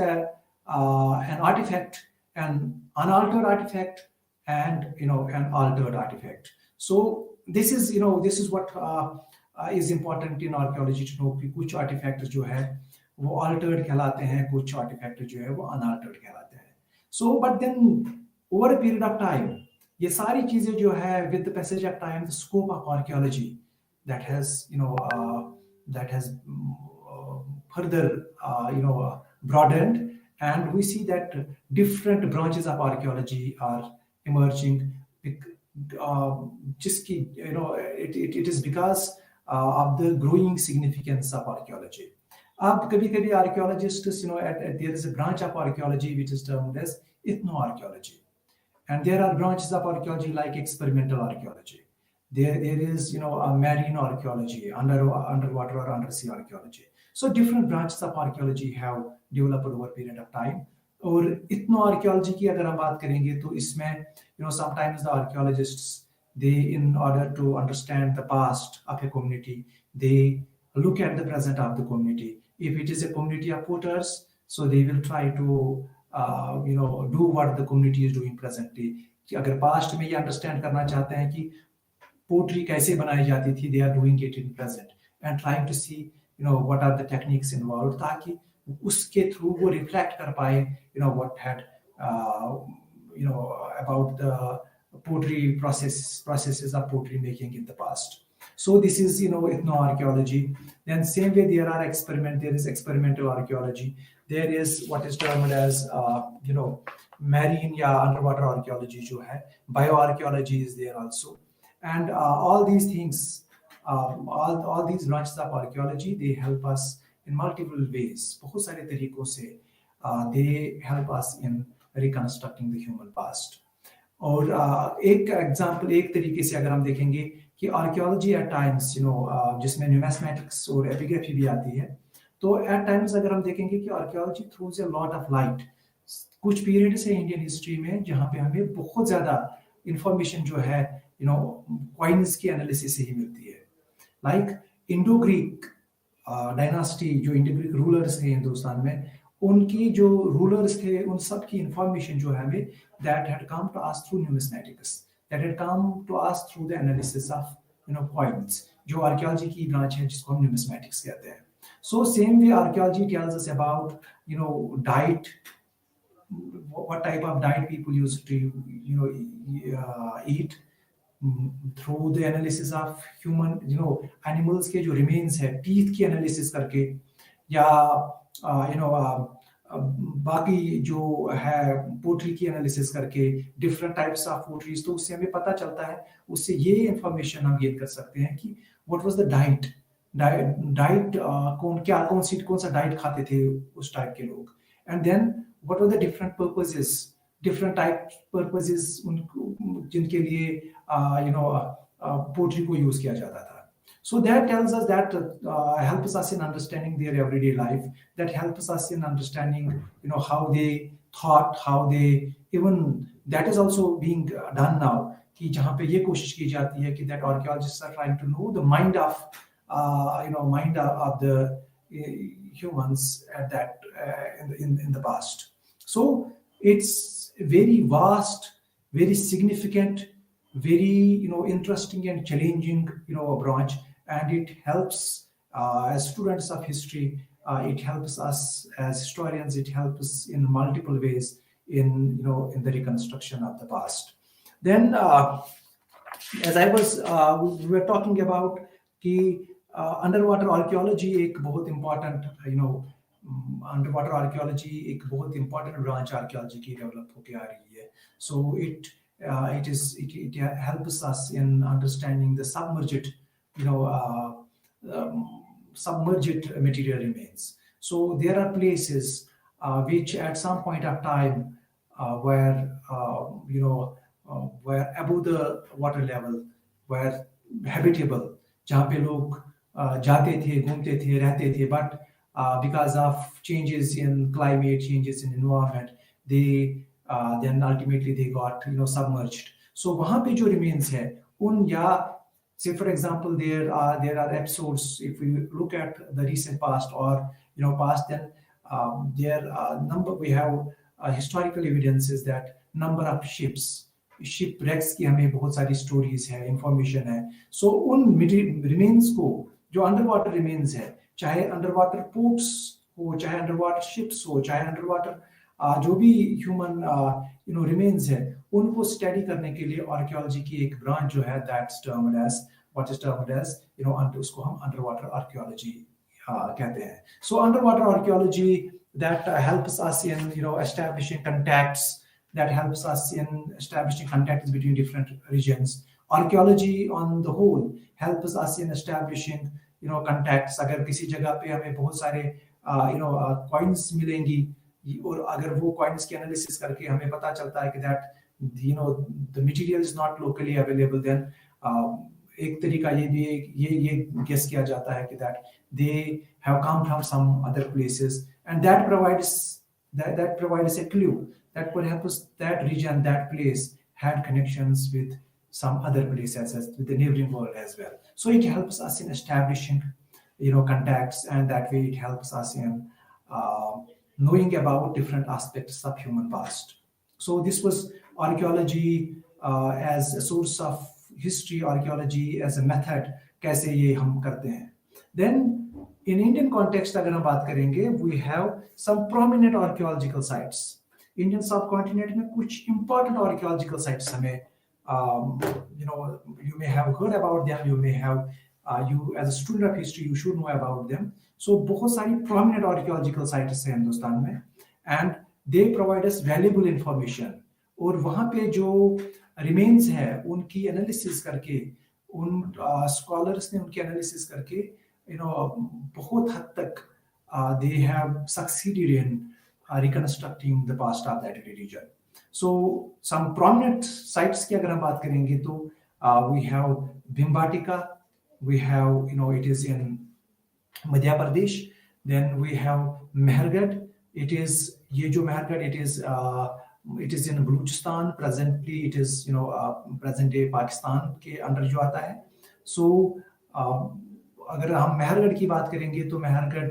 an artifact an unaltered artifact and an altered artifact. So this is what is important in archaeology to know कि कुछ artifact जो है वो altered कहलाते हैं, कुछ artifact जो है वो unaltered कहलाते हैं. So but then over a period of time ये सारी चीजें जो है with the passage of time the scope of archaeology that has further broadened, and we see that different branches of archaeology are emerging. Jiski, it is because of the growing significance of archaeology. अब कभी-कभी archaeologists, there is a branch of archaeology which is termed as ethnoarchaeology, and there are branches of archaeology like experimental archaeology. There is a marine archaeology, underwater or undersea archaeology. So different branches of archaeology have developed over a period of time. और ethno archaeology की अगर हम बात करेंगे तो इसमें sometimes the archaeologists, they, in order to understand the past of a community, they look at the present of the community. If it is a community of potters, so they will try to do what the community is doing presently. कि अगर past में ये understand करना चाहते हैं कि pottery कैसे बनाई जाती थी, they are doing it in present and trying to see what are the techniques involved, ताकि उसके थ्रू वो रिफ्लेक्ट कर पाए what had about the pottery processes of pottery making in the past. So this is ethnoarchaeology. Then same way there is experimental archaeology. There is what is termed as marine या underwater archaeology जो है, bioarchaeology is there also, and all these things, all these branches of archaeology, they help us in multiple ways. बहुत सारे तरीकों से they help us in reconstructing the human past. और एक example, एक तरीके से अगर हम देखेंगे कि आर्कियोलॉजी एट टाइम्स जिसमें न्यूमिस्मेटिक्स और एपिग्राफी भी आती है, तो एट टाइम्स अगर हम देखेंगे कि archaeology throughs a lot of light. कुछ पीरियड्स है इंडियन हिस्ट्री में जहाँ पे हमें बहुत ज्यादा इंफॉर्मेशन जो है कॉइन्स की एनालिसिस से ही मिलती है. लाइक इंडो ग्रीक डायनास्टी, जो इंडो ग्रीक रूलर्स थे हिंदुस्तान में, उनकी जो रूलर्स थे उन सब की इंफॉर्मेशन जो है हमें that had come to us through numismatics, that had come to us through the analysis of coins, जो आर्कियोलॉजी की ब्रांच है जिसको हम numismatics कहते हैं. So same way archaeology tells us about diet, what type of diet people used to eat, through the analysis of human animals के जो remains है, teeth की analysis करके, या बाकी जो है पोट्री की एनालिसिस करके, डिफरेंट टाइप्स ऑफ पोट्रीज, तो उससे हमें पता चलता है, उससे ये इंफॉर्मेशन हम गेन कर सकते हैं कि व्हाट वाज द डाइट कौन सा डाइट खाते थे उस टाइप के लोग, and then what were the different purposes, different type purposes जिनके लिए पोट्री को यूज किया जाता था. So that tells us that helps us in understanding their everyday life. That helps us in understanding, how they thought, how they even, that is also being done now. कि जहाँ पे ये कोशिश की जाती है कि that archaeologists are trying to know the mind of, mind of the humans at that in the past. So it's very vast, very significant, very interesting and challenging branch. And it helps as students of history, it helps us as historians, it helps us in multiple ways in the reconstruction of the past. Then as I was we were talking about कि underwater archaeology एक बहुत important underwater archaeology एक बहुत important branch archaeology की develop होके आ रही है. So it helps us in understanding the submerged submerged material remains. So there are places which at some point of time where were above the water level, were habitable, जहाँ पे लोग जाते थे, घूमते थे, रहते थे, but because of changes in climate, changes in environment, they then ultimately they got submerged. So वहाँ पे जो remains है उन या say for example there are episodes, if we look at the recent past or past, then there number we have historical evidences that number of ships shipwrecks की हमें बहुत सारी स्टोरीज है, इंफॉर्मेशन है. सो उन रिमेन्स को, जो अंडर वाटर रिमेन्स है, चाहे अंडर वाटर पोर्ट्स हो, चाहे अंडर वाटर शिप्स हो, चाहे अंडर वाटर जो भी ह्यूमन रिमेन्स है, उनको स्टडी करने के लिए आर्कियोलॉजी की एक ब्रांच जो है that's termed as what is termed as उसको हम अंडर वाटर आर्कियोलॉजी कहते हैं. So underwater archaeology that helps us in establishing contacts, that helps us in establishing contacts between different regions. Archaeology on the whole helps us in establishing contacts. अगर किसी जगह पे हमें बहुत सारे coins मिलेंगी और अगर वो coins की analysis करके हमें पता चलता है कि that the material is not locally available, then एक तरीका ये भी ये guess किया जाता है कि that they have come from some other places, and that provides a clue that perhaps that region, that place had connections with some other places, as with the neighboring world as well. So it helps us in establishing contacts, and that way it helps us in knowing about different aspects of human past. So this was archaeology as a source of history, archaeology as a method, कैसे ये हम करते हैं. Then in Indian context अगर हम बात करेंगे, we have some prominent archaeological sites. Indian subcontinent में कुछ important archaeological sites हमें you may have heard about them, you may have you as a student of history you should know about them. So बहुत सारी prominent archaeological sites हैं हिंदुस्तान में, and they provide us valuable information. और वहाँ पे जो remains है उनकी analysis करके, उन scholars ने उनकी analysis करके बहुत हद तक they have succeeded in reconstructing the past of that region. So some prominent sites की अगर हम बात करेंगे तो we have Bhimbatika, we have it is in Madhya Pradesh. Then we have Mehergarh. It is ये जो Mehergarh, it is in Balochistan. Presently it is present day Pakistan के under जो आता है. So अगर हम मेहरगढ़ की बात करेंगे तो मेहरगढ़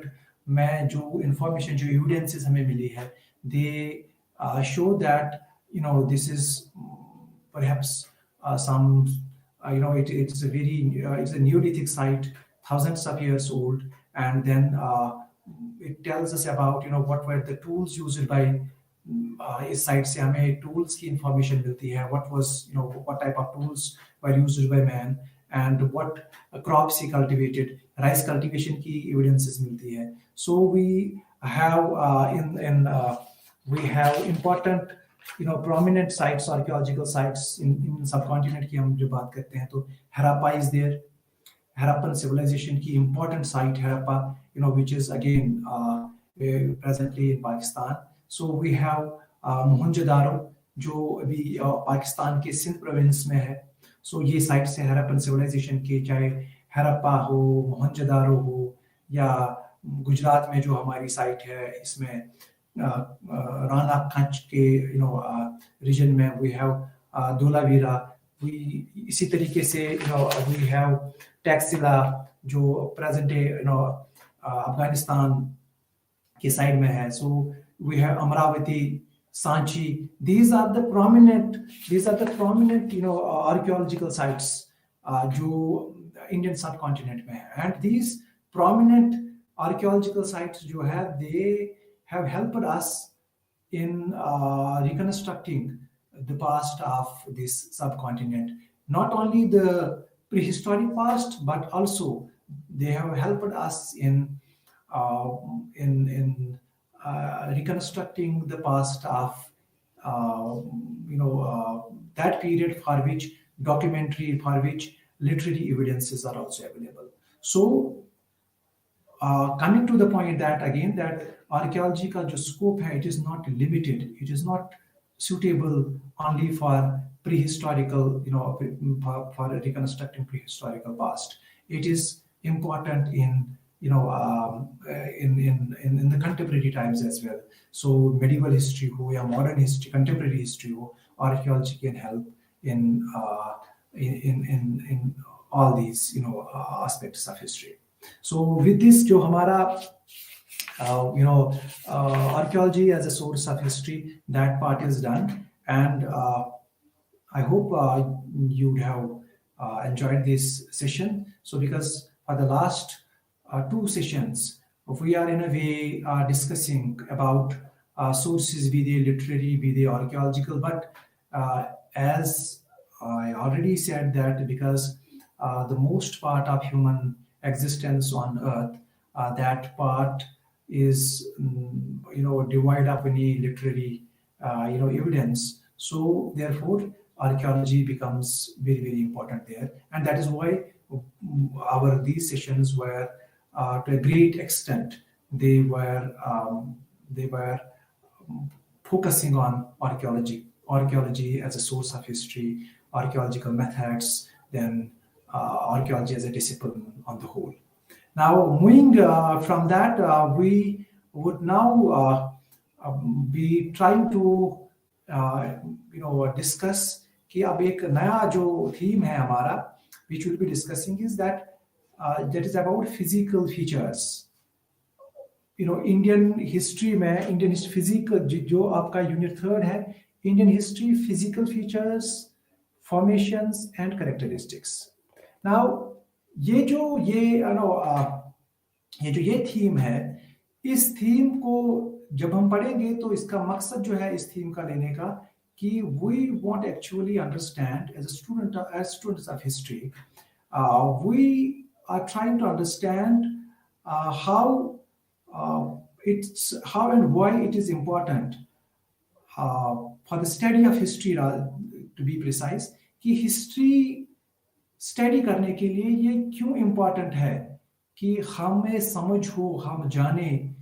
में जो इंफॉर्मेशन, जो एविडेंसेस हमें मिली है, दे show that this is perhaps some it's a very it's a Neolithic site, thousands of years old, and then it tells us about what were the tools used by इस site से हमें tools की information मिलती है, what was what type of tools were used by man and what crops he cultivated. Rice cultivation की evidences मिलती है. So we have important prominent sites, archaeological sites in subcontinent की हम जो बात करते हैं तो Harappa is there. Harappan civilization की important site Harappa, which is again presently in Pakistan. So we have Mohenjodaro जो अभी पाकिस्तान के सिंध प्रोविंस में है. सो ये साइट से हरप्पन सिविलाइजेशन के, चाहे हरप्पा हो, मोहनजोदारो हो, या गुजरात में जो हमारी साइट है इसमें राणा खंच के रीजन में वी हैव धोलावीरा. इसी तरीके से वी हैव टैक्सिला जो प्रेजेंट डे अफगानिस्तान के साइड में है. सो we have Amravati, Sanchi. These are the prominent archaeological sites जो Indian subcontinent में है. And these prominent archaeological sites जो है, they have helped us in reconstructing the past of this subcontinent. Not only the prehistoric past, but also they have helped us in reconstructing the past of that period for which documentary, for which literary evidences are also available. So coming to the point that again that archaeology का जो scope है, it is not limited, it is not suitable only for prehistorical, for reconstructing prehistorical past. It is important in, in the contemporary times as well. So medieval history ho ya modern history, contemporary history ho, archaeology can help in in all these, aspects of history. So with this, जो हमारा archaeology as a source of history, that part is done. And I hope you'd have enjoyed this session. So because for the last two sessions, we are in a way discussing about sources, be they literary, be they archaeological. But as I already said, that because the most part of human existence on Earth, that part is, divided up in a literary, evidence. So therefore, archaeology becomes very, very important there, and that is why these sessions were, to a great extent, they were focusing on archaeology as a source of history, archaeological methods, then archaeology as a discipline on the whole. Now, moving from that, we would now be trying to discuss कि अब एक नया जो theme है हमारा, which we'll be discussing, is that is about physical features. Indian history में Indian physical, जो आपका unit 3rd है, Indian history, physical features, formations and characteristics. Now ये थीम है, इस थीम को जब हम पढ़ेंगे तो इसका मकसद जो है इस थीम का लेने का, कि we want to actually understand as students of history, we are trying to understand how and why it is important for the study of history, to be precise, कि history स्टडी करने के लिए ये क्यों इम्पॉर्टेंट है कि हमें समझ हो, हम जाने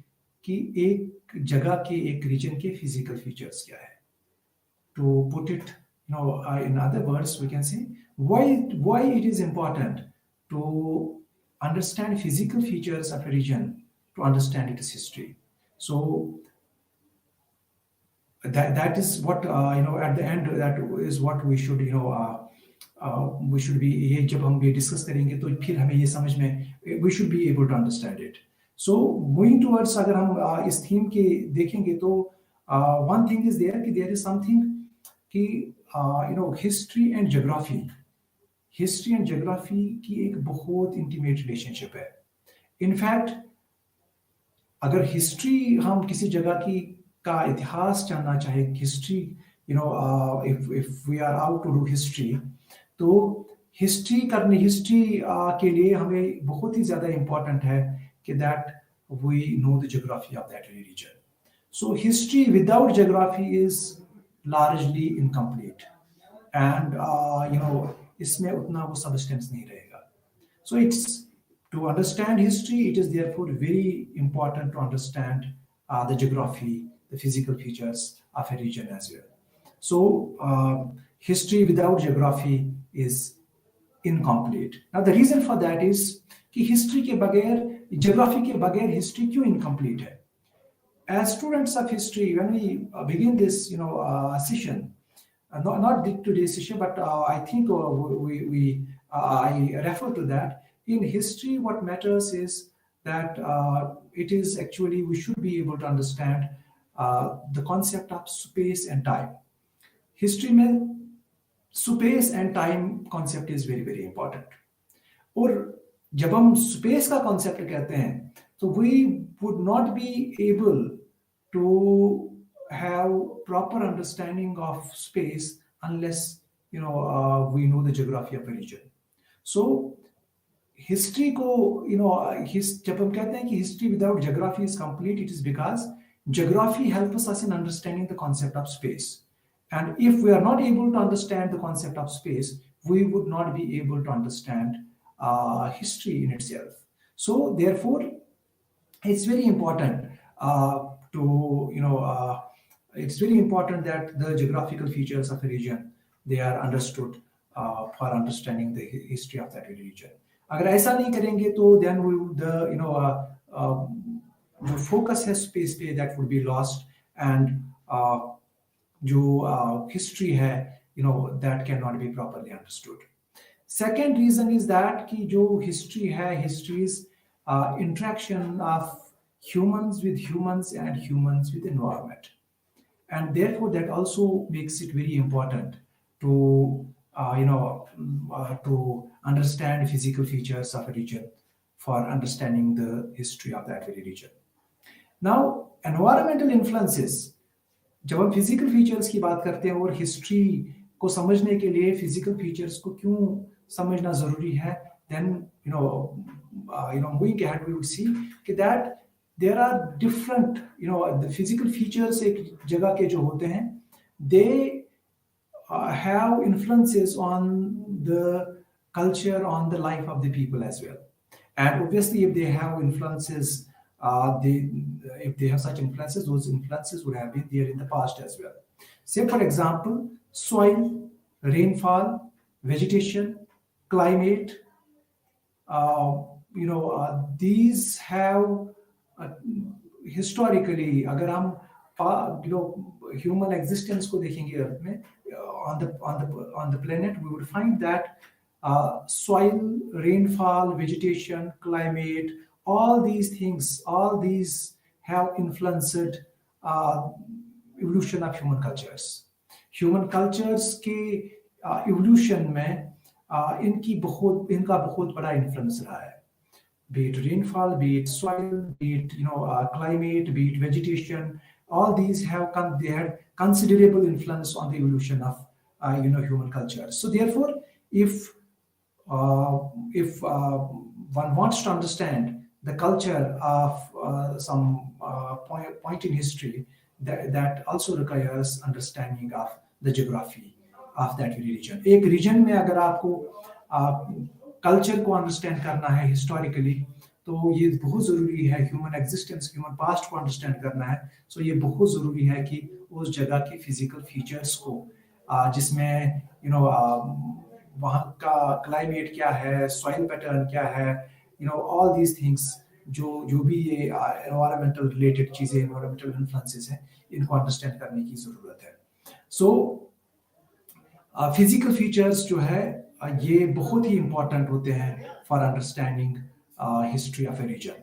कि एक जगह के, एक रीजन के फिजिकल फीचर्स क्या है. To put it in other words, we can say why it is important to understand physical features of a region to understand its history. So that is what at the end, that is what we should we should be, ये जब हम ये discuss करेंगे तो फिर हमें ये समझ में, we should be able to understand it. So moving towards, अगर हम इस थीम के देखेंगे तो one thing is there कि there is something कि हिस्ट्री एंड ज्योग्राफी की एक बहुत इंटीमेट रिलेशनशिप है. इनफैक्ट अगर हिस्ट्री, हम किसी जगह की का इतिहास जानना चाहे, history, if we are out to do history, तो हिस्ट्री के लिए हमें बहुत ही ज़्यादा इम्पोर्टेंट है कि that we know the geography of that region. So history without geography is largely incomplete, and इसमें उतना वो substance नहीं रहेगा. So it's to understand history, it is therefore very important to understand the geography, the physical features of a region as well. So history without geography is incomplete. Now the reason for that is कि history के बगैर, geography के बगैर history क्यों incomplete है? As students of history, when we begin this session, not today's session, but I think I refer to that. In history, what matters is that it is actually, we should be able to understand the concept of space and time. History में space and time concept is very, very important. और जब हम space का concept कहते हैं, so we would not be able to have proper understanding of space unless we know the geography of a region. So history को जब हम कहते हैं कि history without geography is complete, it is because geography helps us in understanding the concept of space. And if we are not able to understand the concept of space, we would not be able to understand history in itself. So therefore, it's very important it's very important that the geographical features of a region they are understood for understanding the history of that region. अगर ऐसा नहीं करेंगे तो then we would जो focus है space पे that would be lost, and जो history है that cannot be properly understood. Second reason is that कि जो history है, history is interaction of humans with humans and humans with environment, and therefore that also makes it very important to to understand physical features of a region for understanding the history of that very region. Now, environmental influences, जब हम physical features की बात करते हैं और history को समझने के लिए फिजिकल फीचर्स को क्यों समझना जरूरी है, then moving ahead we would see that there are different the physical features एक जगह के जो होते हैं, they have influences on the culture, on the life of the people as well. And obviously if they have influences, if they have such influences, those influences would have been there in the past as well. Say for example, soil, rainfall, vegetation, climate, these have historically, अगर हम human existence को देखेंगे अर्थ में, on the planet, we would find that soil, rainfall, vegetation, climate, all these things, all these have influenced evolution of human cultures. Human cultures के evolution में इनका बहुत बड़ा influence रहा है. Be it rainfall, be it soil, be it climate, be it vegetation, all these have they had considerable influence on the evolution of human culture. So therefore, if one wants to understand the culture of some point in history, that also requires understanding of the geography of that region. एक region में अगर आपको culture को understand करना है historically, तो ये बहुत ज़रूरी है. ह्यूमन एग्जिस्टेंस, ह्यूमन पास्ट को अंडरस्टैंड करना है, सो ये बहुत ज़रूरी है कि उस जगह की फिजिकल फीचर्स को, जिसमें वहाँ का क्लाइमेट क्या है, सॉइल पैटर्न क्या है, ऑल दीज थिंग्स, जो भी ये एनवायरमेंटल रिलेटेड चीज़ें, एनवायरमेंटल इन्फ्लुएंसेस हैं, इनको अंडरस्टैंड करने की ज़रूरत है. सो फिजिकल फीचर्स जो है ये बहुत ही इंपॉर्टेंट होते हैं for understanding history of a region.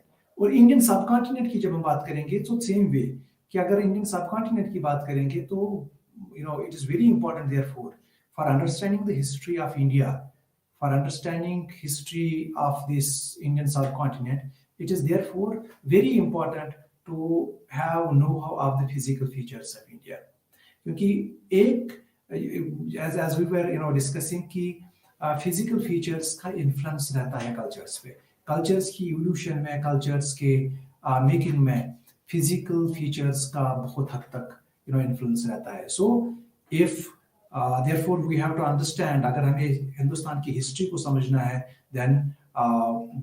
और इंडियन सब कॉन्टिनेंट की जब हम बात करेंगे तो सेम वे कि अगर इंडियन सब कॉन्टिनेंट की बात करेंगे तो it is very important therefore for understanding the history of India, for understanding history of this Indian subcontinent, it is therefore very important to have know how of the physical features of India. क्योंकि एक as we were discussing कि physical features का influence रहता है cultures पे, cultures की evolution में, cultures के मेकिंग में फिजिकल फीचर्स का बहुत हद तक इन्फ्लुएंस रहता है. So if therefore we have to understand, अगर हमें हिंदुस्तान की हिस्ट्री को समझना है, then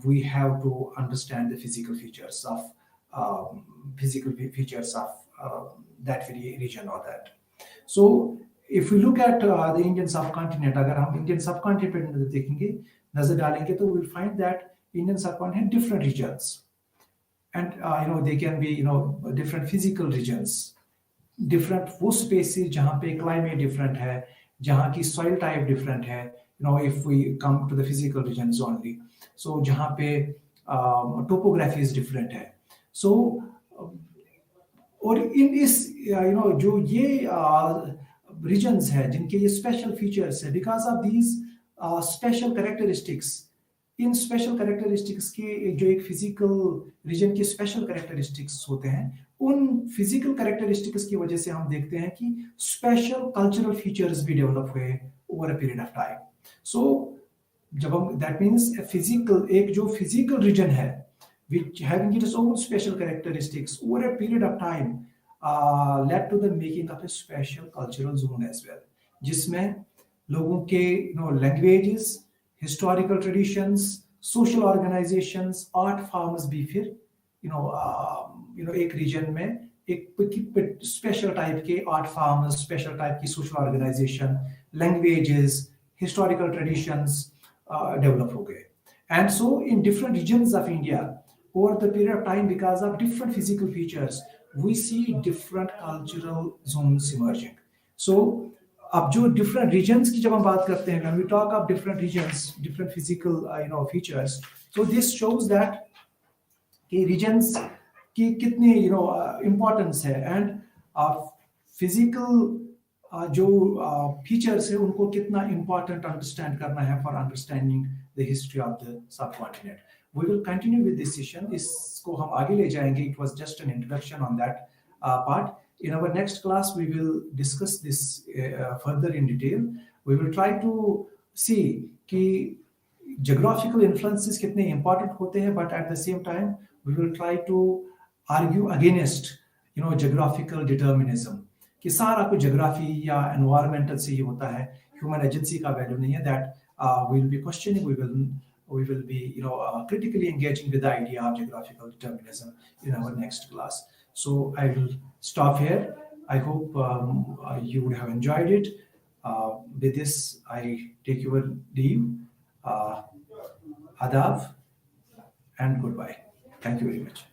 we have to understand the physical features of that very region or that. So if we look at the Indian subcontinent, अगर हम इंडियन सबकॉन्टिनेंट पे देखेंगे, नजर डालेंगे, तो we'll find that Indian subcontinent different regions, and they can be different physical regions, different वो spaces जहाँ पे climate different है, जहाँ की soil type different है, if we come to the physical regions only, so जहाँ पे topography is different है. So और इन इस जो ये regions है जिनके ये special features है, because of these special characteristics, in special characteristics के जो एक physical region के special characteristics होते हैं, उन physical characteristics की वजह से हम देखते हैं कि special cultural features भी develop हुए over a period of time. So जब हम that means एक जो physical region है which having its own special characteristics over a period of time led to the making of a special cultural zone as well, जिसमें लोगों के languages, historical traditions, social organizations, art forms भी फिर एक region में एक special type के art forms, special type की social organisation, languages, historical traditions develop हो गए. And so in different regions of India, over the period of time, because of different physical features, we see different cultural zones emerging. So अब जो different regions की जब हम बात करते हैं, when we talk of different regions, different physical features, so this shows that कि regions की कितनी importance है, and physical जो features है उनको कितना important understand करना है for understanding the history of the subcontinent. We will continue with this session. इसको हम आगे ले जाएंगे. It was just an introduction on that part. In our next class, we will discuss this further in detail. We will try to see कि geographical influences कितने important होते हैं, but at the same time, we will try to argue against geographical determinism कि सारा कुछ geography या environmental से ही होता है, human agency का value नहीं है. That we will be questioning, we will be critically engaging with the idea of geographical determinism in our next class. So I will stop here. I hope you would have enjoyed it. With this, I take your leave. Adab and goodbye. Thank you very much.